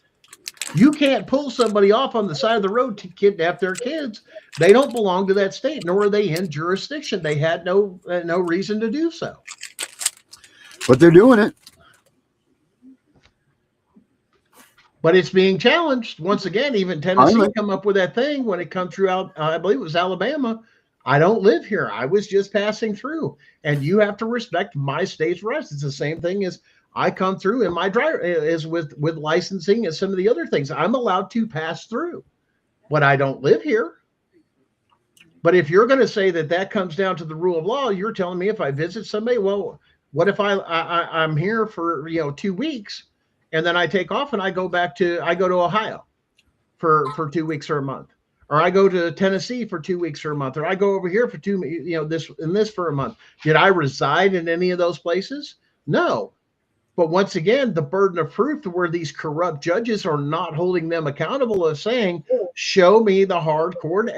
You can't pull somebody off on the side of the road to kidnap their kids. They don't belong to that state, nor are they in jurisdiction. They had no reason to do so. But they're doing it. But it's being challenged once again. Even Tennessee Finally. come up with that thing when it come throughout. I believe it was Alabama. I don't live here. I was just passing through, and you have to respect my state's rights. It's the same thing as I come through in my driver is with licensing and some of the other things. I'm allowed to pass through, but I don't live here. But if you're going to say that that comes down to the rule of law, you're telling me if I visit somebody, well, what if I'm here for 2 weeks, and then I take off and I go to Ohio for 2 weeks or a month, or I go to Tennessee for 2 weeks or a month, or I go over here for this for a month. Did I reside in any of those places? No. But once again, the burden of proof to where these corrupt judges are not holding them accountable of saying, show me the hardcore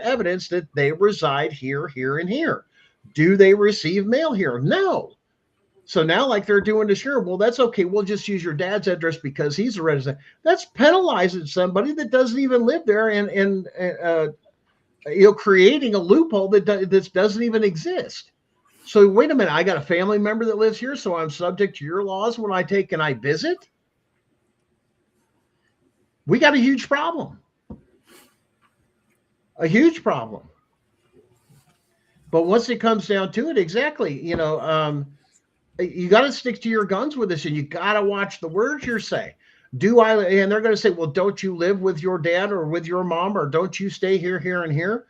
evidence that they reside here, here, and here. Do they receive mail here? No. So now, like they're doing this here, well, that's okay. We'll just use your dad's address because he's a resident. That's penalizing somebody that doesn't even live there and creating a loophole that doesn't even exist. So wait a minute, I got a family member that lives here, so I'm subject to your laws when I take and I visit? We got a huge problem. A huge problem. But once it comes down to it, exactly, you got to stick to your guns with this, and you got to watch the words you're saying. And they're going to say, well, don't you live with your dad or with your mom, or don't you stay here, here, and here?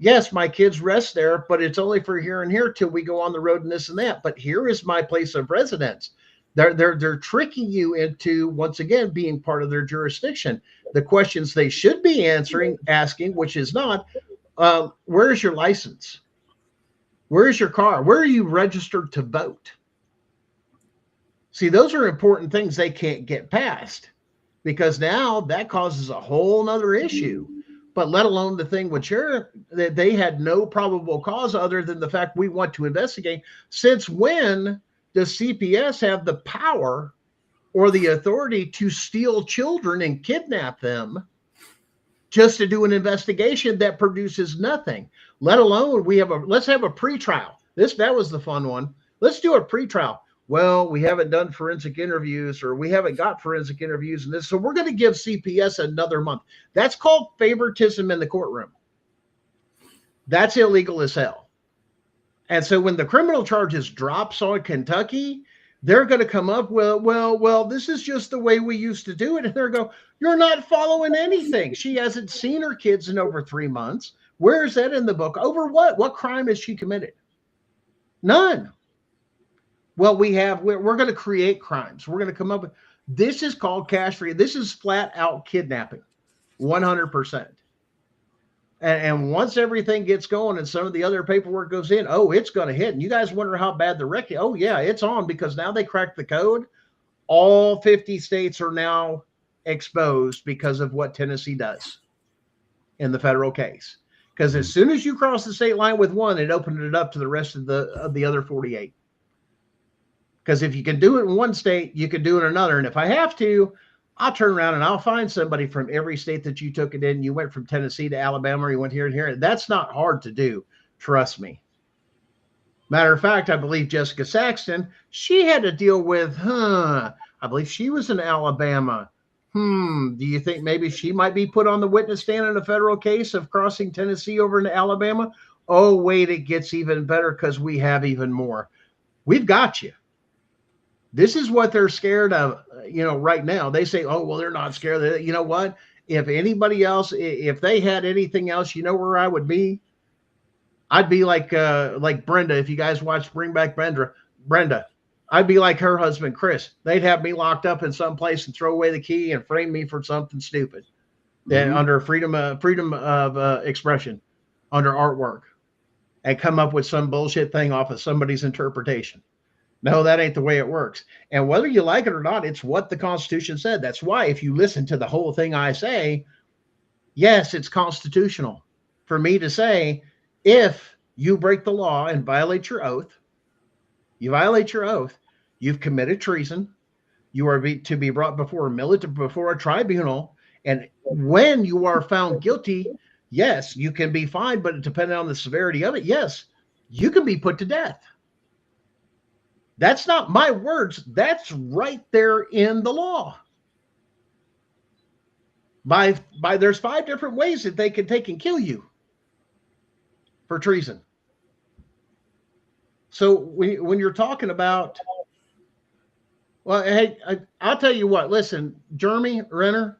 Yes, my kids rest there, but it's only for here and here till we go on the road and this and that. But here is my place of residence. They're tricking you into, once again, being part of their jurisdiction. The questions they should be asking, which is not, where is your license? Where is your car? Where are you registered to vote? See, those are important things they can't get past, because now that causes a whole nother issue. But let alone the thing with sheriff, that they had no probable cause other than the fact we want to investigate. Since when does CPS have the power or the authority to steal children and kidnap them just to do an investigation that produces nothing? Let alone let's have a pretrial. That was the fun one. Let's do a pretrial. Well, we haven't done forensic interviews, or we haven't got forensic interviews in this, so we're going to give CPS another month. That's called favoritism in the courtroom. That's illegal as hell. And so when the criminal charges drops on Kentucky, they're going to come up with, well, this is just the way we used to do it. And they're going, you're not following anything. She hasn't seen her kids in over 3 months. Where is that in the book? Over what? What crime has she committed? None. Well, we're going to create crimes. We're going to come up with, this is called cash free. This is flat out kidnapping, 100%. And once everything gets going and some of the other paperwork goes in, oh, it's going to hit. And you guys wonder how bad the wreck is. Oh, yeah, it's on, because now they cracked the code. All 50 states are now exposed because of what Tennessee does in the federal case. Because as soon as you cross the state line with one, it opened it up to the rest of the other 48. Because if you can do it in one state, you can do it in another. And if I have to, I'll turn around and I'll find somebody from every state that you took it in. You went from Tennessee to Alabama, or you went here and here. That's not hard to do. Trust me. Matter of fact, I believe Jessica Saxton, she had to deal with, I believe she was in Alabama. Do you think maybe she might be put on the witness stand in a federal case of crossing Tennessee over into Alabama? Oh, wait, it gets even better, because we have even more. We've got you. This is what they're scared of, right now. They say, oh, well, they're not scared. You know what? If anybody else, if they had anything else, you know where I would be? I'd be like Brenda. If you guys watch Bring Back Brenda, Brenda. I'd be like her husband, Chris. They'd have me locked up in some place and throw away the key and frame me for something stupid. Then under freedom of expression, under artwork, and come up with some bullshit thing off of somebody's interpretation. No, that ain't the way it works. And whether you like it or not, it's what the Constitution said. That's why if you listen to the whole thing I say, yes, it's constitutional for me to say, if you break the law and violate your oath, you've committed treason, you are to be brought before a tribunal, and when you are found guilty, yes, you can be fined, but depending on the severity of it, yes, you can be put to death. That's not my words. That's right there in the law. By there's 5 different ways that they can take and kill you for treason. So when you're talking about, well, hey, I'll tell you what. Listen, Jeremy Renner,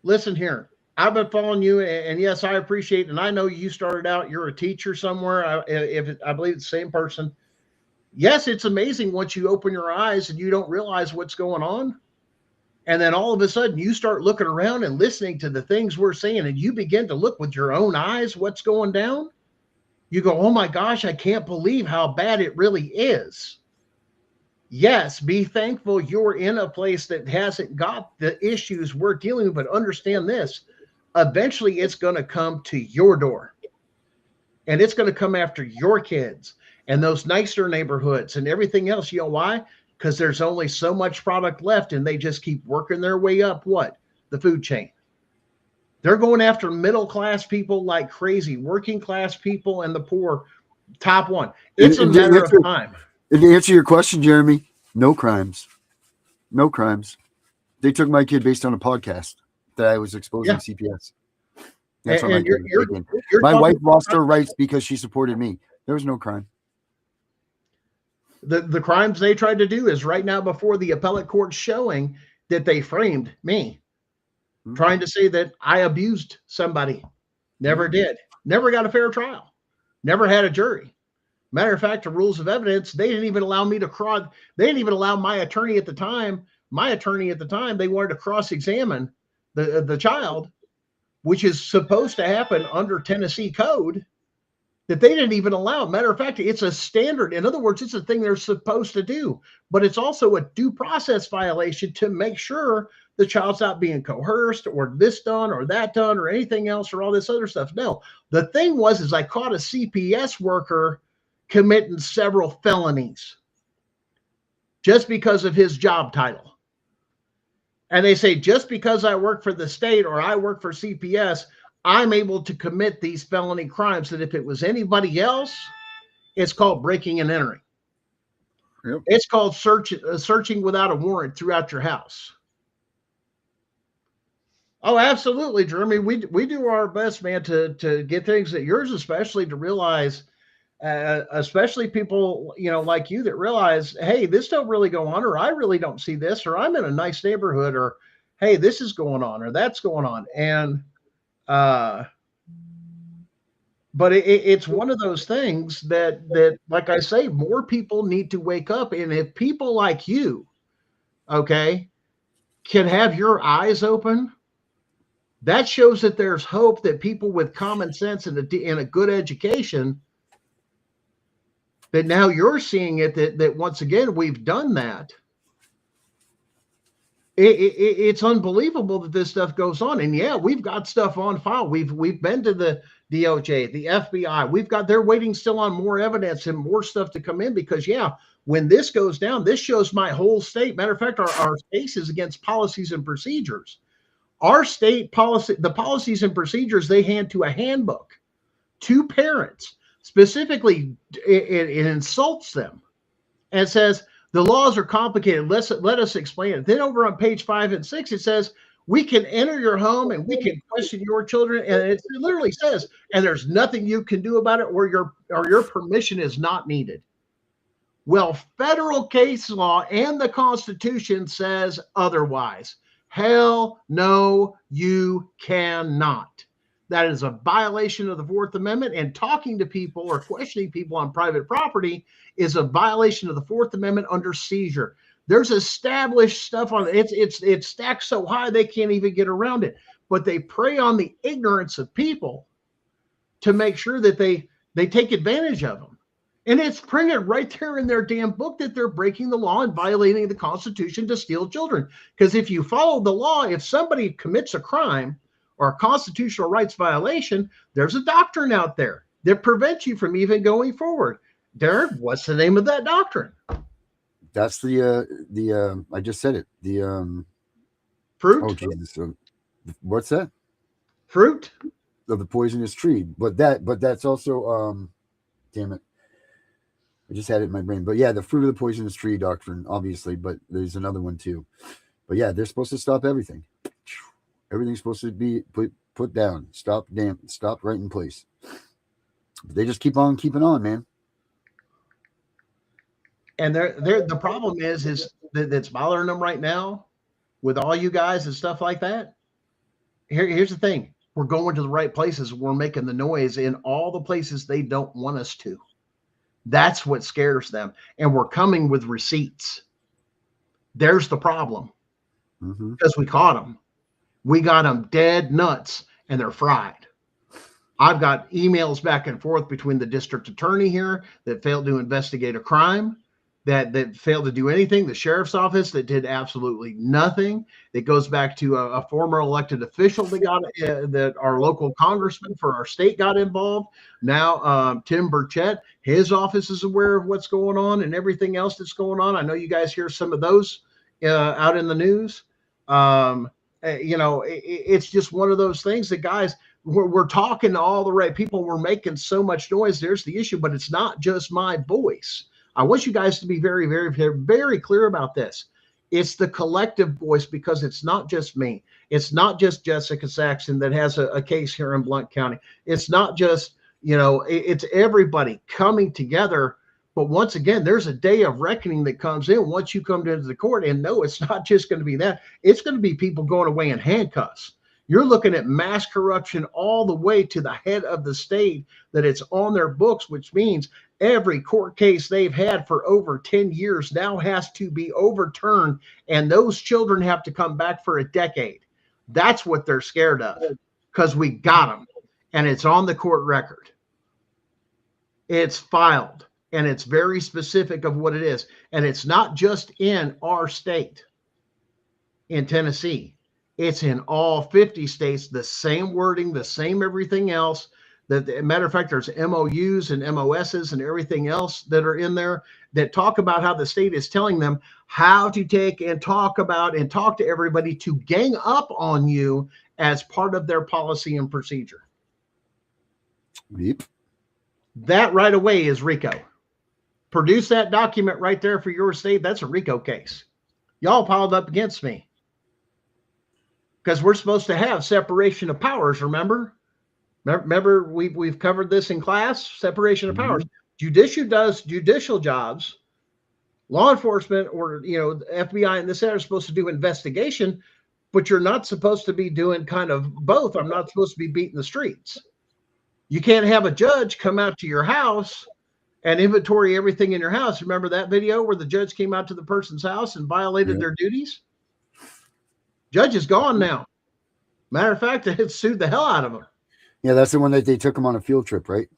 listen here. I've been following you, and yes, I appreciate it. And I know you started out, you're a teacher somewhere. I believe it's the same person. Yes, it's amazing once you open your eyes and you don't realize what's going on. And then all of a sudden you start looking around and listening to the things we're saying, and you begin to look with your own eyes what's going down. You go, oh my gosh, I can't believe how bad it really is. Yes, be thankful you're in a place that hasn't got the issues we're dealing with, but understand this. Eventually it's going to come to your door, and it's going to come after your kids and those nicer neighborhoods and everything else. You know why? Because there's only so much product left, and they just keep working their way up what? The food chain. They're going after middle-class people like crazy, working class people and the poor, top one. It's a matter of time. And to answer your question, Jeremy, no crimes. No crimes. They took my kid based on a podcast that I was exposing CPS. That's what my kid was taken. My wife lost her rights because she supported me. There was no crime. The crimes they tried to do is right now before the appellate court showing that they framed me, trying to say that I abused somebody. Never did. Never got a fair trial. Never had a jury. Matter of fact, the rules of evidence, they didn't even allow me to cross. They didn't even allow my attorney at the time. They wanted to cross-examine the child, which is supposed to happen under Tennessee code, that they didn't even allow. Matter of fact, it's a standard. In other words, it's a thing they're supposed to do, but it's also a due process violation to make sure the child's not being coerced or this done or that done or anything else or all this other stuff. No, the thing is I caught a CPS worker committing several felonies just because of his job title. And they say, just because I work for the state or I work for CPS, I'm able to commit these felony crimes that if it was anybody else, it's called breaking and entering. Yep. It's called searching without a warrant throughout your house. Oh, absolutely, Jeremy. We do our best, man, to get things at yours, especially to realize, especially people, like you that realize, hey, this don't really go on, or I really don't see this, or I'm in a nice neighborhood, or hey, this is going on, or that's going on. And but it's one of those things that, like I say, more people need to wake up. And if people like you, okay, can have your eyes open, that shows that there's hope, that people with common sense and a good education, that now you're seeing it, that once again, we've done that. It's unbelievable that this stuff goes on. And yeah, we've got stuff on file. We've been to the DOJ, the FBI. They're waiting still on more evidence and more stuff to come in, because yeah, when this goes down, this shows my whole state. Matter of fact, our case is against policies and procedures. Our state policy, the policies and procedures, they hand to a handbook to parents. Specifically, it insults them and says, the laws are complicated. Let us explain it. Then over on page 5 and 6, it says, we can enter your home and we can question your children. And it literally says, and there's nothing you can do about it, or your permission is not needed. Well, federal case law and the Constitution says otherwise. Hell no, you cannot. That is a violation of the Fourth Amendment, and talking to people or questioning people on private property is a violation of the Fourth Amendment under seizure. There's established stuff on it. It's stacked so high they can't even get around it. But they prey on the ignorance of people to make sure that they take advantage of them. And it's printed right there in their damn book that they're breaking the law and violating the Constitution to steal children. Because if you follow the law, if somebody commits a crime or a constitutional rights violation, there's a doctrine out there that prevents you from even going forward. Darren, what's the name of that doctrine? That's the I just said it. The Fruit. Oh Jesus! What's that? Fruit of the poisonous tree. But that's also damn it. I just had it in my brain. But yeah, the fruit of the poisonous tree doctrine, obviously, but there's another one too. But yeah, they're supposed to stop everything. Everything's supposed to be put down, stop right in place. But they just keep on keeping on, man. And the problem is that's bothering them right now with all you guys and stuff like that. Here's the thing. We're going to the right places. We're making the noise in all the places they don't want us to. That's what scares them. And we're coming with receipts. There's the problem. Because we caught them. We got them dead nuts and they're fried. I've got emails back and forth between the district attorney here that failed to investigate a crime, that failed to do anything. The sheriff's office that did absolutely nothing. It goes back to a former elected official that got that our local congressman for our state got involved. Now, Tim Burchett, his office is aware of what's going on and everything else that's going on. I know you guys hear some of those out in the news. It's just one of those things that, guys, we're talking to all the right people. We're making so much noise. There's the issue, but it's not just my voice. I want you guys to be very, very, very, very clear about this. It's the collective voice, because it's not just me. It's not just Jessica Saxon that has a case here in Blount County. It's not just, it's everybody coming together. But once again, there's a day of reckoning that comes in once you come into the court. And no, it's not just going to be that. It's going to be people going away in handcuffs. You're looking at mass corruption all the way to the head of the state, that it's on their books, which means every court case they've had for over 10 years now has to be overturned. And those children have to come back for a decade. That's what they're scared of, because we got them and it's on the court record. It's filed. And it's very specific of what it is. And it's not just in our state, in Tennessee. It's in all 50 states, the same wording, the same everything else. Matter of fact, there's MOUs and MOSs and everything else that are in there that talk about how the state is telling them how to take and talk about and talk to everybody to gang up on you as part of their policy and procedure. Yep. That right away is RICO. Produce that document right there for your state. That's a RICO case. Y'all piled up against me because we're supposed to have separation of powers. Remember we've covered this in class, separation of powers. Judicial does judicial jobs. Law enforcement, or the FBI and this are supposed to do investigation, but you're not supposed to be doing kind of both. I'm not supposed to be beating the streets. You can't have a judge come out to your house and inventory everything in your house. Remember that video where the judge came out to the person's house and violated their duties? Judge is gone now. Matter of fact, it sued the hell out of him. Yeah, that's the one that they took him on a field trip, right?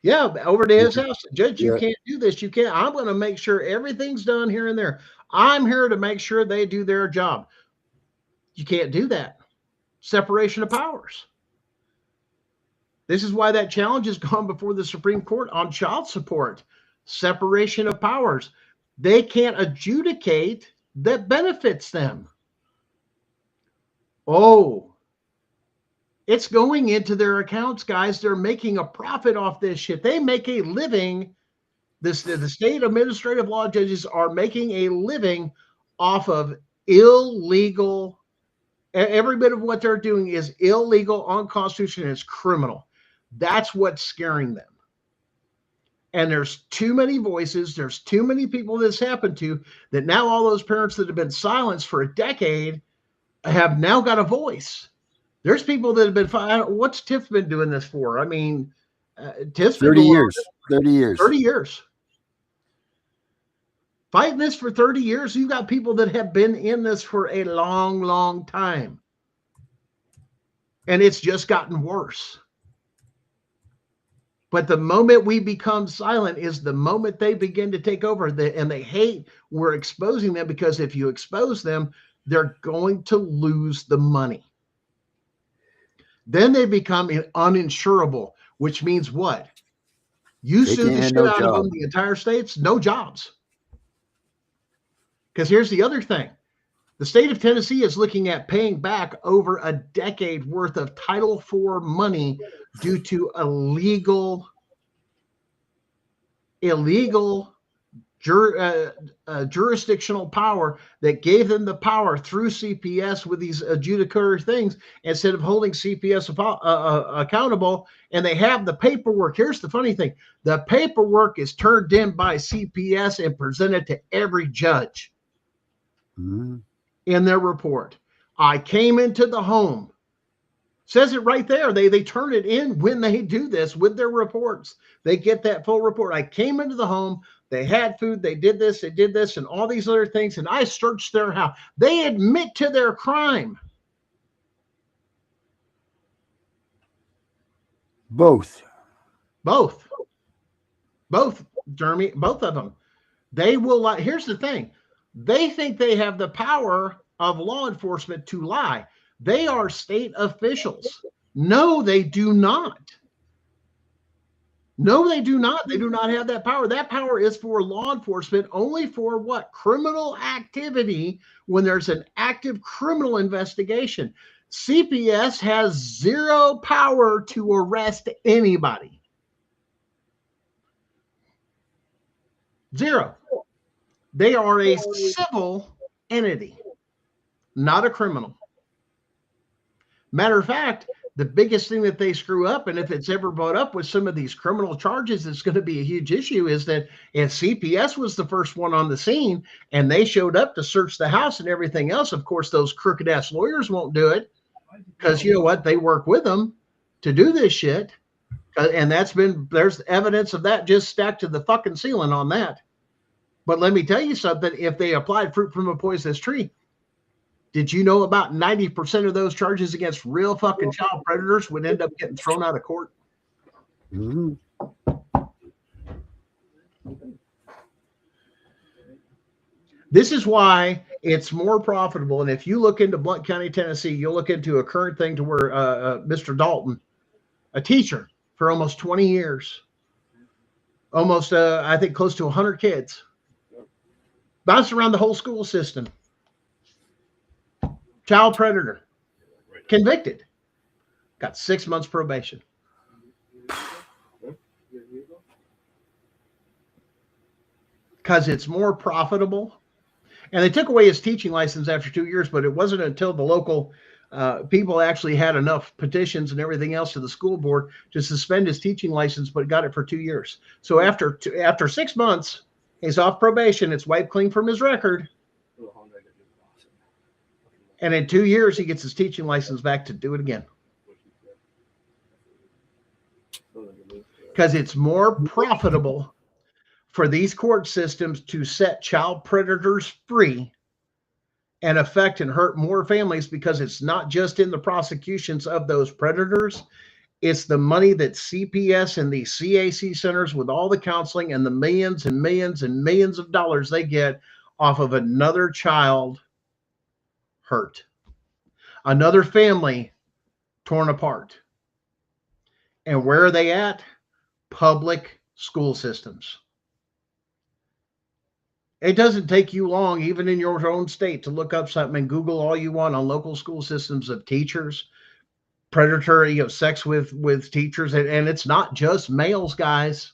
Yeah, over to his house. Judge, you can't do this. You can't. I'm going to make sure everything's done here and there. I'm here to make sure they do their job. You can't do that. Separation of powers. This is why that challenge has gone before the Supreme Court on child support. Separation of powers. They can't adjudicate that benefits them. Oh, it's going into their accounts, guys. They're making a profit off this shit. They make a living. The state administrative law judges are making a living off of illegal. Every bit of what they're doing is illegal, unconstitutional, and it's criminal. That's what's scaring them. And there's too many voices. There's too many people this happened to, that now all those parents that have been silenced for a decade have now got a voice. There's people that have been what's Tiff been doing this for? I mean, Tiff's been 30 going years. 30 years. 30 years. Fighting this for 30 years. You've got people that have been in this for a long, long time. And it's just gotten worse. But the moment we become silent is the moment they begin to take over. And they hate we're exposing them, because if you expose them, they're going to lose the money. Then they become uninsurable, which means what? You sue the shit out of them, the entire states, no jobs. Because here's the other thing. The state of Tennessee is looking at paying back over a decade worth of Title IV money due to illegal jurisdictional power that gave them the power through CPS with these adjudicatory things, instead of holding CPS accountable. And they have the paperwork. Here's the funny thing. The paperwork is turned in by CPS and presented to every judge. Mm-hmm. In their report. I came into the home. Says it right there. They turn it in when they do this with their reports. They get that full report. I came into the home. They had food. They did this, and all these other things. And I searched their house. They admit to their crime. Both, Jeremy, both of them. They will. Here's the thing. They think they have the power of law enforcement to lie. They are state officials. No, they do not. No, they do not. They do not have that power. That power is for law enforcement only for what? Criminal activity, when there's an active criminal investigation. CPS has zero power to arrest anybody. Zero. They are a civil entity, not a criminal. Matter of fact, the biggest thing that they screw up, and if it's ever brought up with some of these criminal charges, it's going to be a huge issue, is that if CPS was the first one on the scene and they showed up to search the house and everything else, of course, those crooked ass lawyers won't do it, because you know what? They work with them to do this shit. And there's evidence of that just stacked to the fucking ceiling on that. But let me tell you something. If they applied fruit from a poisonous tree, did you know about 90% of those charges against real fucking child predators would end up getting thrown out of court? Mm-hmm. This is why it's more profitable. And if you look into Blount County, Tennessee, you'll look into a current thing to where Mr. Dalton, a teacher for almost 20 years, almost, I think, close to 100 kids, bounced around the whole school system. Child predator, convicted, got 6 months probation. Because it's more profitable. And they took away his teaching license after 2 years, but it wasn't until the local people actually had enough petitions and everything else to the school board to suspend his teaching license, but got it for 2 years. So after 6 months, he's off probation. It's wiped clean from his record. And in 2 years, he gets his teaching license back to do it again. Because it's more profitable for these court systems to set child predators free and affect and hurt more families, because it's not just in the prosecutions of those predators. It's the money that CPS and the CAC centers, with all the counseling and the millions and millions and millions of dollars they get off of another child hurt, another family torn apart. And where are they at? Public school systems. It doesn't take you long, even in your own state, to look up something and Google all you want on local school systems of teachers, predatory sex with teachers. And it's not just males, guys.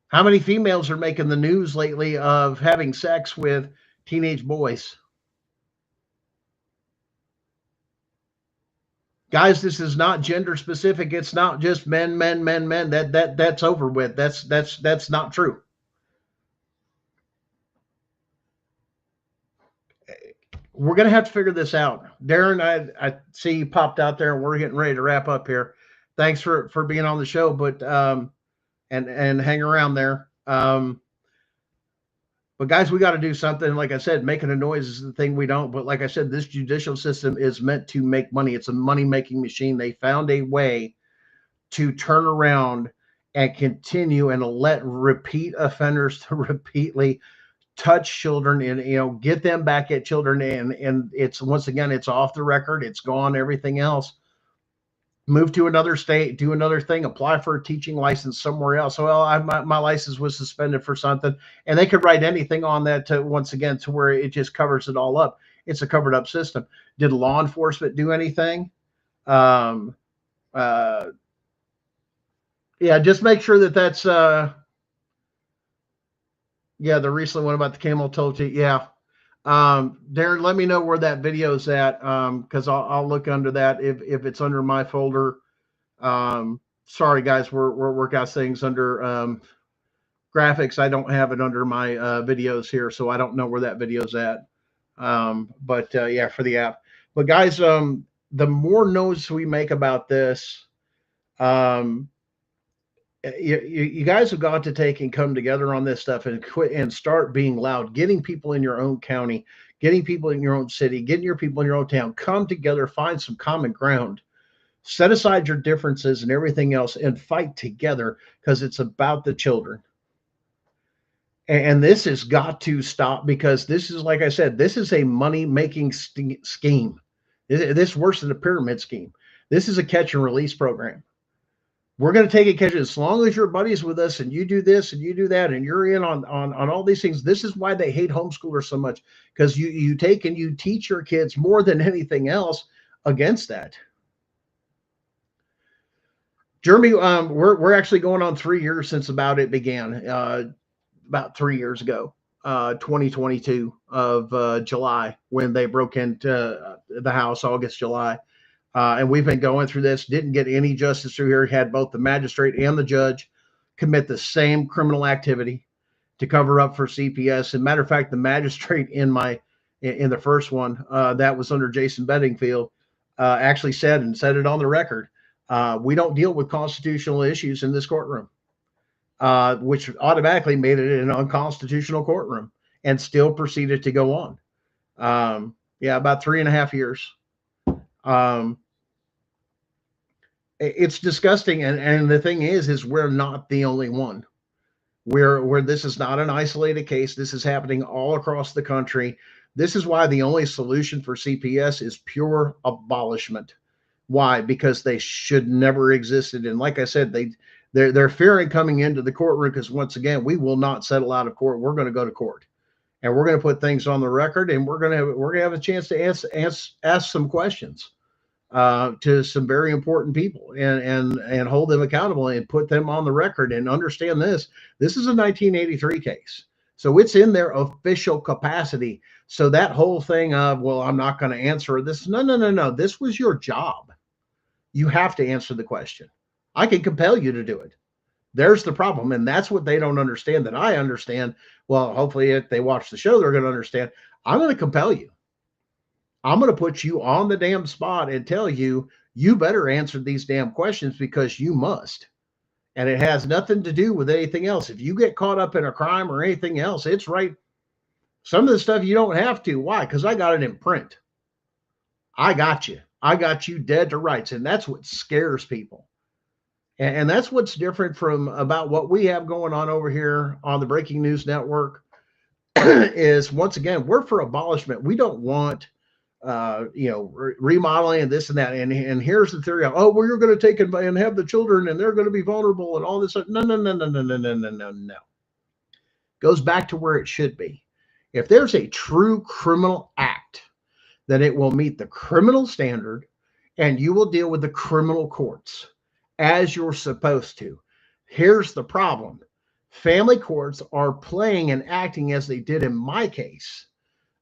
How many females are making the news lately of having sex with teenage boys? Guys, this is not gender specific. It's not just men. That's over with. That's not true. we're going to have to figure this out. Darren, I see you popped out there, and we're getting ready to wrap up here. Thanks for being on the show, but and hang around there. But guys, we got to do something. Like I said, making a noise is the thing we don't. But like I said, this judicial system is meant to make money. It's a money making machine. They found a way to turn around and continue and let repeat offenders to repeatedly touch children and get them back at children, and it's once again, it's off the record, it's gone, everything else. Move to another state, do another thing, apply for a teaching license somewhere else. Well, my license was suspended for something, and they could write anything on that to once again to where it just covers it all up. It's a covered up system. Did law enforcement do anything? Yeah, just make sure that's yeah, the recent one about the camel toe teeth. Yeah. Darren, let me know where that video's at. Cause I'll look under that if it's under my folder. Sorry guys, we're work out things under, graphics. I don't have it under my, videos here, so I don't know where that video's at. But yeah, for the app, but guys, the more notes we make about this, you guys have got to take and come together on this stuff and quit and start being loud, getting people in your own county, getting people in your own city, getting your people in your own town, come together, find some common ground, set aside your differences and everything else and fight together, because it's about the children. And this has got to stop, because this is, like I said, this is a money making scheme. This is worse than a pyramid scheme. This is a catch and release program. We're going to take it, catch it, as long as you're buddies with us and you do this and you do that and you're in on all these things. This is why they hate homeschoolers so much, because you take and you teach your kids more than anything else against that. Jeremy, we're actually going on 3 years since about it began, about 3 years ago, 2022 of July, when they broke into the house, August, July. And we've been going through this, didn't get any justice through here. Had both the magistrate and the judge commit the same criminal activity to cover up for CPS. And matter of fact, the magistrate in the first one, that was under Jason Bedingfield, actually said it on the record, we don't deal with constitutional issues in this courtroom, which automatically made it an unconstitutional courtroom, and still proceeded to go on. Yeah, about 3.5 years. It's disgusting, and the thing is we're not the only one. Where this is not an isolated case. This is happening all across the country. This is why the only solution for CPS is pure abolishment. Why? Because they should never existed. And like I said, they're fearing coming into the courtroom, because once again, we will not settle out of court. We're going to go to court, and we're going to put things on the record, and we're going to have a chance to ask some questions to some very important people, and hold them accountable and put them on the record, and understand this is a 1983 case. So it's in their official capacity. So that whole thing of, well, I'm not going to answer this. No. This was your job. You have to answer the question. I can compel you to do it. There's the problem. And that's what they don't understand, that I understand. Well, hopefully if they watch the show, they're going to understand. I'm going to compel you. I'm going to put you on the damn spot and tell you, you better answer these damn questions, because you must. And it has nothing to do with anything else. If you get caught up in a crime or anything else, it's right. Some of the stuff you don't have to. Why? Because I got it in print. I got you. I got you dead to rights. And that's what scares people. And that's what's different from about what we have going on over here on the Breaking News Network is, once again, we're for abolishment. We don't want remodeling and this and that. And here's the theory of, well, you're going to take and have the children and they're going to be vulnerable and all this. No. Goes back to where it should be. If there's a true criminal act, then it will meet the criminal standard, and you will deal with the criminal courts as you're supposed to. Here's the problem. Family courts are playing and acting as they did in my case,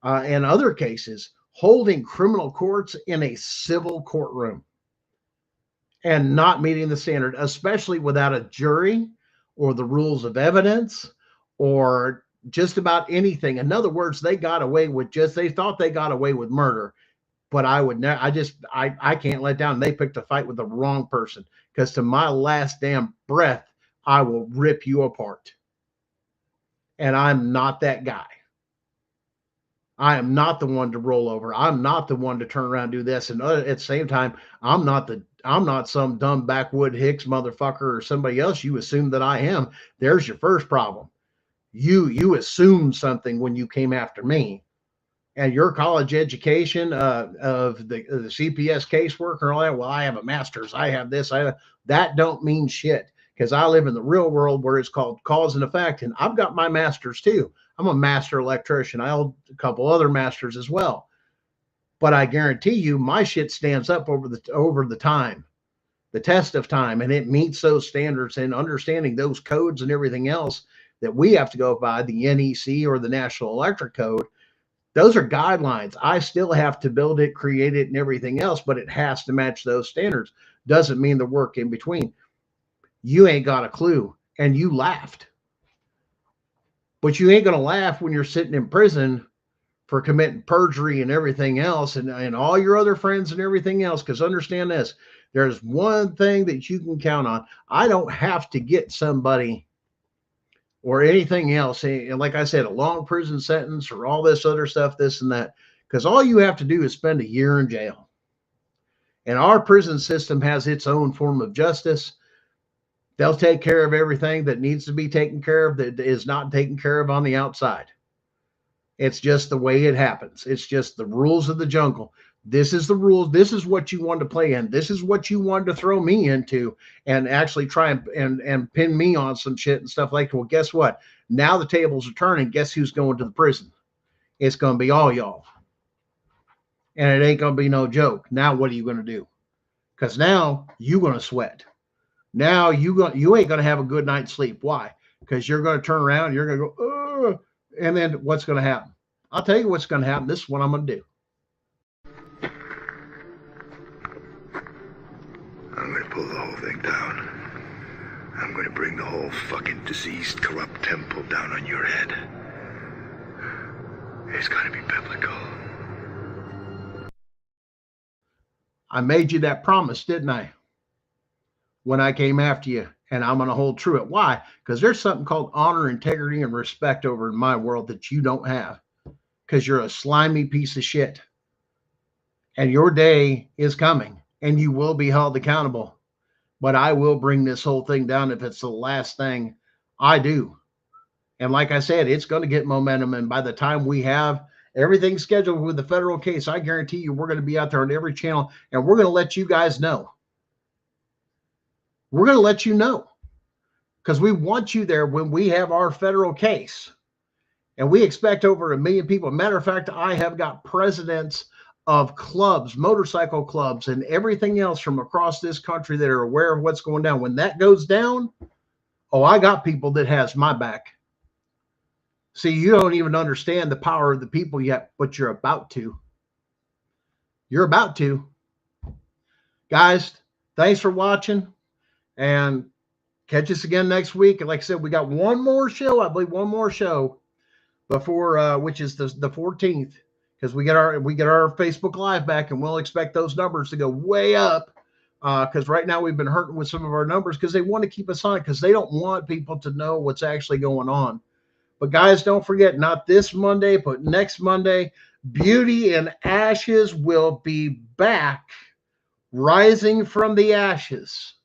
and other cases, holding criminal courts in a civil courtroom and not meeting the standard, especially without a jury or the rules of evidence or just about anything. In other words, they thought they got away with murder, but I would never, I can't let down. They picked a fight with the wrong person, because to my last damn breath, I will rip you apart. And I'm not that guy. I am not the one to roll over. I'm not the one to turn around and do this. And at the same time, I'm not some dumb backwood Hicks motherfucker or somebody else you assume that I am. There's your first problem. You assumed something when you came after me, and your college education of the CPS casework and all that. Well, I have a master's. I have this. That don't mean shit, because I live in the real world where it's called cause and effect, and I've got my master's too. I'm a master electrician. I hold a couple other masters as well, but I guarantee you, my shit stands up over the time, the test of time, and it meets those standards, and understanding those codes and everything else that we have to go by, the NEC or the National Electric Code. Those are guidelines. I still have to build it, create it, and everything else, but it has to match those standards. Doesn't mean the work in between. You ain't got a clue, and you laughed. But you ain't going to laugh when you're sitting in prison for committing perjury and everything else, and all your other friends and everything else, because understand this, there's one thing that you can count on. I don't have to get somebody or anything else, and like I said, a long prison sentence or all this other stuff, this and that, because all you have to do is spend a year in jail. And our prison system has its own form of justice. They'll take care of everything that needs to be taken care of that is not taken care of on the outside. It's just the way it happens. It's just the rules of the jungle. This is the rules. This is what you wanted to play in. This is what you wanted to throw me into and actually try and pin me on some shit and stuff like that. Well, guess what? Now the tables are turning. Guess who's going to the prison? It's going to be all y'all. And it ain't going to be no joke. Now what are you going to do? Because now you're going to sweat. Now you ain't going to have a good night's sleep. Why? Because you're going to turn around and you're going to go, ugh. And then what's going to happen? I'll tell you what's going to happen. This is what I'm going to do. I'm going to pull the whole thing down. I'm going to bring the whole fucking diseased, corrupt temple down on your head. It's going to be biblical. I made you that promise, didn't I? When I came after you, and I'm going to hold true to it. Why? Because there's something called honor, integrity, and respect over in my world that you don't have, because you're a slimy piece of shit. And your day is coming, and you will be held accountable. But I will bring this whole thing down if it's the last thing I do. And like I said, it's going to get momentum. And by the time we have everything scheduled with the federal case, I guarantee you we're going to be out there on every channel, and we're going to let you guys know. We're going to let you know, because we want you there when we have our federal case. And we expect over 1 million people. Matter of fact, I have got presidents of clubs, motorcycle clubs, and everything else from across this country that are aware of what's going down. When that goes down, oh, I got people that has my back. See, you don't even understand the power of the people yet, but you're about to. You're about to. Guys, thanks for watching. And catch us again next week. And like I said, we got one more show, I believe, one more show before, which is the 14th, because we get our Facebook Live back, and we'll expect those numbers to go way up. Because right now we've been hurting with some of our numbers, because they want to keep us on, because they don't want people to know what's actually going on. But guys, don't forget, not this Monday, but next Monday, Beauty and Ashes will be back, rising from the ashes,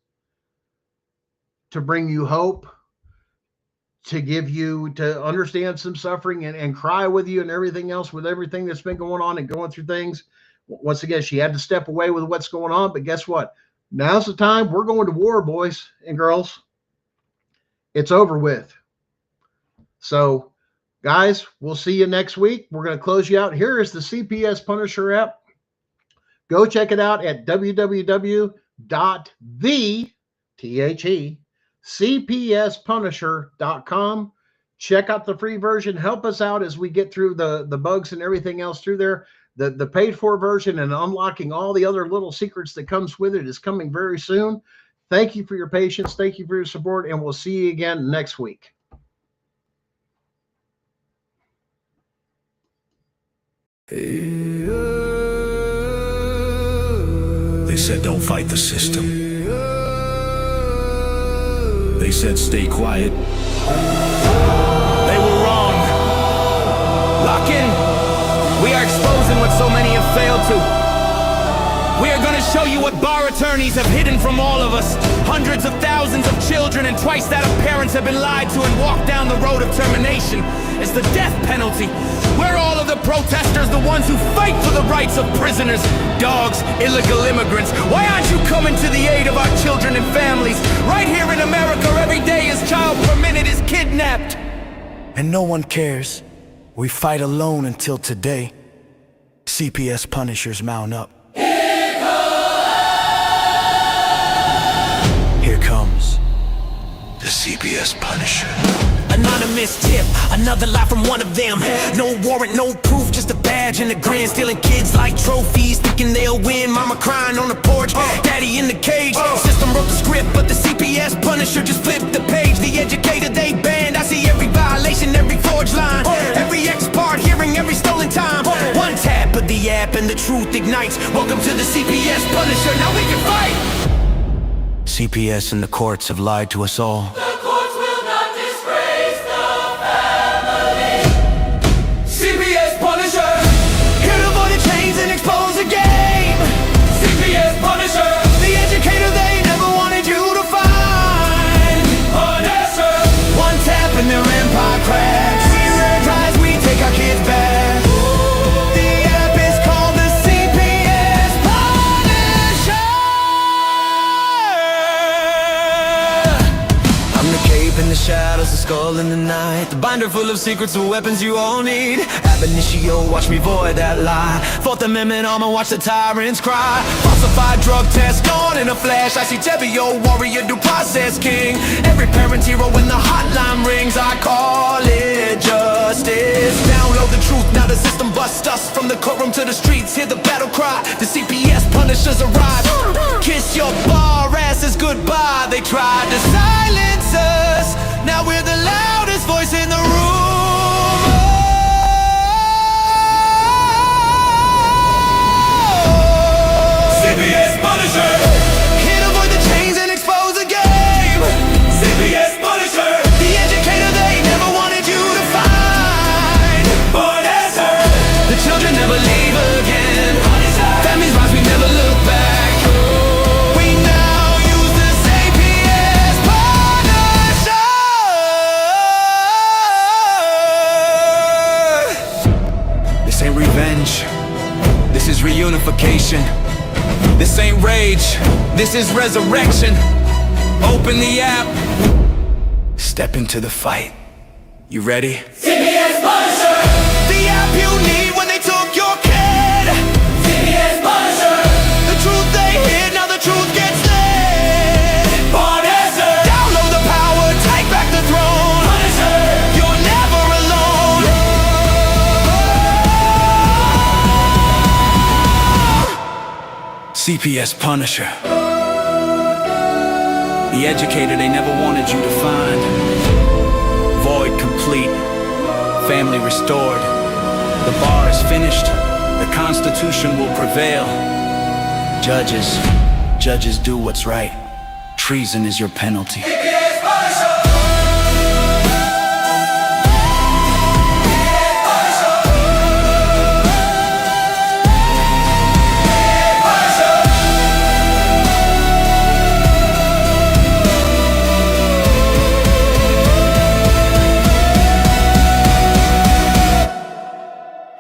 to bring you hope, to give you, to understand some suffering and cry with you and everything else, with everything that's been going on and going through things. Once again, she had to step away with what's going on, but guess what? Now's the time. We're going to war, boys and girls. It's over with. So, guys, we'll see you next week. We're going to close you out. Here is the CPS Punisher app. Go check it out at www.cpspunisher.com. Check out the free version. Help us out as we get through the bugs and everything else through there. The paid for version and unlocking all the other little secrets that comes with it is coming very soon. Thank you for your patience. Thank you for your support, and we'll see you again next week. They said don't fight the system. They said stay quiet. They were wrong. Lock in. We are exposing what so many have failed to. We are gonna show you what bar attorneys have hidden from all of us. Hundreds of thousands of children and twice that of parents have been lied to and walked down the road of termination. It's the death penalty. We're all of the protesters, the ones who fight for the rights of prisoners, dogs, illegal immigrants. Why aren't you coming to the aid of our children and families? Right here in America, every day a child per minute is kidnapped. And no one cares. We fight alone until today. CPS punishers mount up. Here comes The CPS Punisher. anonymous tip, another lie from one of them. No warrant, no proof, just a badge and a grin. Stealing kids like trophies, thinking they'll win. Mama crying on the porch, daddy in the cage. System wrote the script, but the CPS Punisher just flipped the page. The educator they banned, I see every violation, every forged line, every ex-part hearing, every stolen time. One tap of the app and the truth ignites. Welcome to the CPS Punisher, now we can fight. CPS and the courts have lied to us all. The courts will not disgrace the family. CPS Punisher, here to avoid the chains and expose the game. CPS Punisher, The educator they never wanted you to find. unearths. One tap and their empire cracks. We rise, we take our kids back. The app is called the CPS Punisher. I'm the cape in the shadows, the skull in the night, the binder full of secrets and weapons you all need. Ab initio, watch me void that lie. Fourth Amendment armor, watch the tyrants cry. Falsified drug test gone in a flash. I see Tevio, warrior, due process king. Every parent's hero when the hotline rings. I call it justice. Download the truth, now the system busts us. From the courtroom to the streets, hear the battle cry. The CPS Punishers arrive. Kiss your bar asses goodbye. They tried to silence us, now we're the loudest voice in the room. CPS Punisher, Here to avoid the chains and expose the game. CPS Punisher, The educator they never wanted you to find. unearths. The children never leave again. Families rise, we never look back. We now use the CPS Punisher. This ain't revenge, this is reunification. This ain't rage, this is resurrection. Open the app, step into the fight. You ready? CPS Punisher, The app you need when they took your kid. CPS Punisher, The truth they hid, now the truth gets lit. unearths. Download the power, take back the throne. Punisher, You're never alone. CPS Punisher, the educator they never wanted you to find. Void complete, family restored. The bar is finished, the Constitution will prevail. Judges do what's right. Treason is your penalty. CPS Punisher.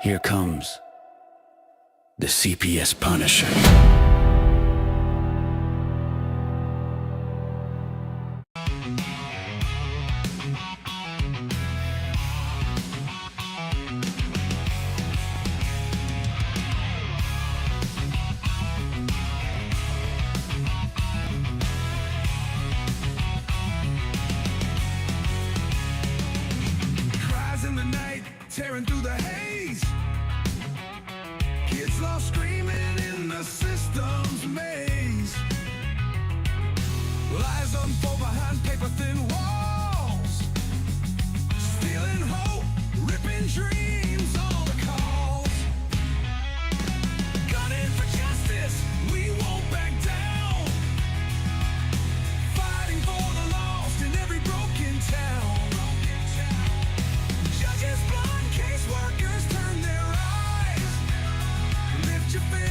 Here comes the CPS Punisher. Cries in the night, tearing through the haze. Kids lost screaming in the system's maze. Lies unfold behind paper-thin walls. Stealing hope, ripping dreams, all the calls. your face.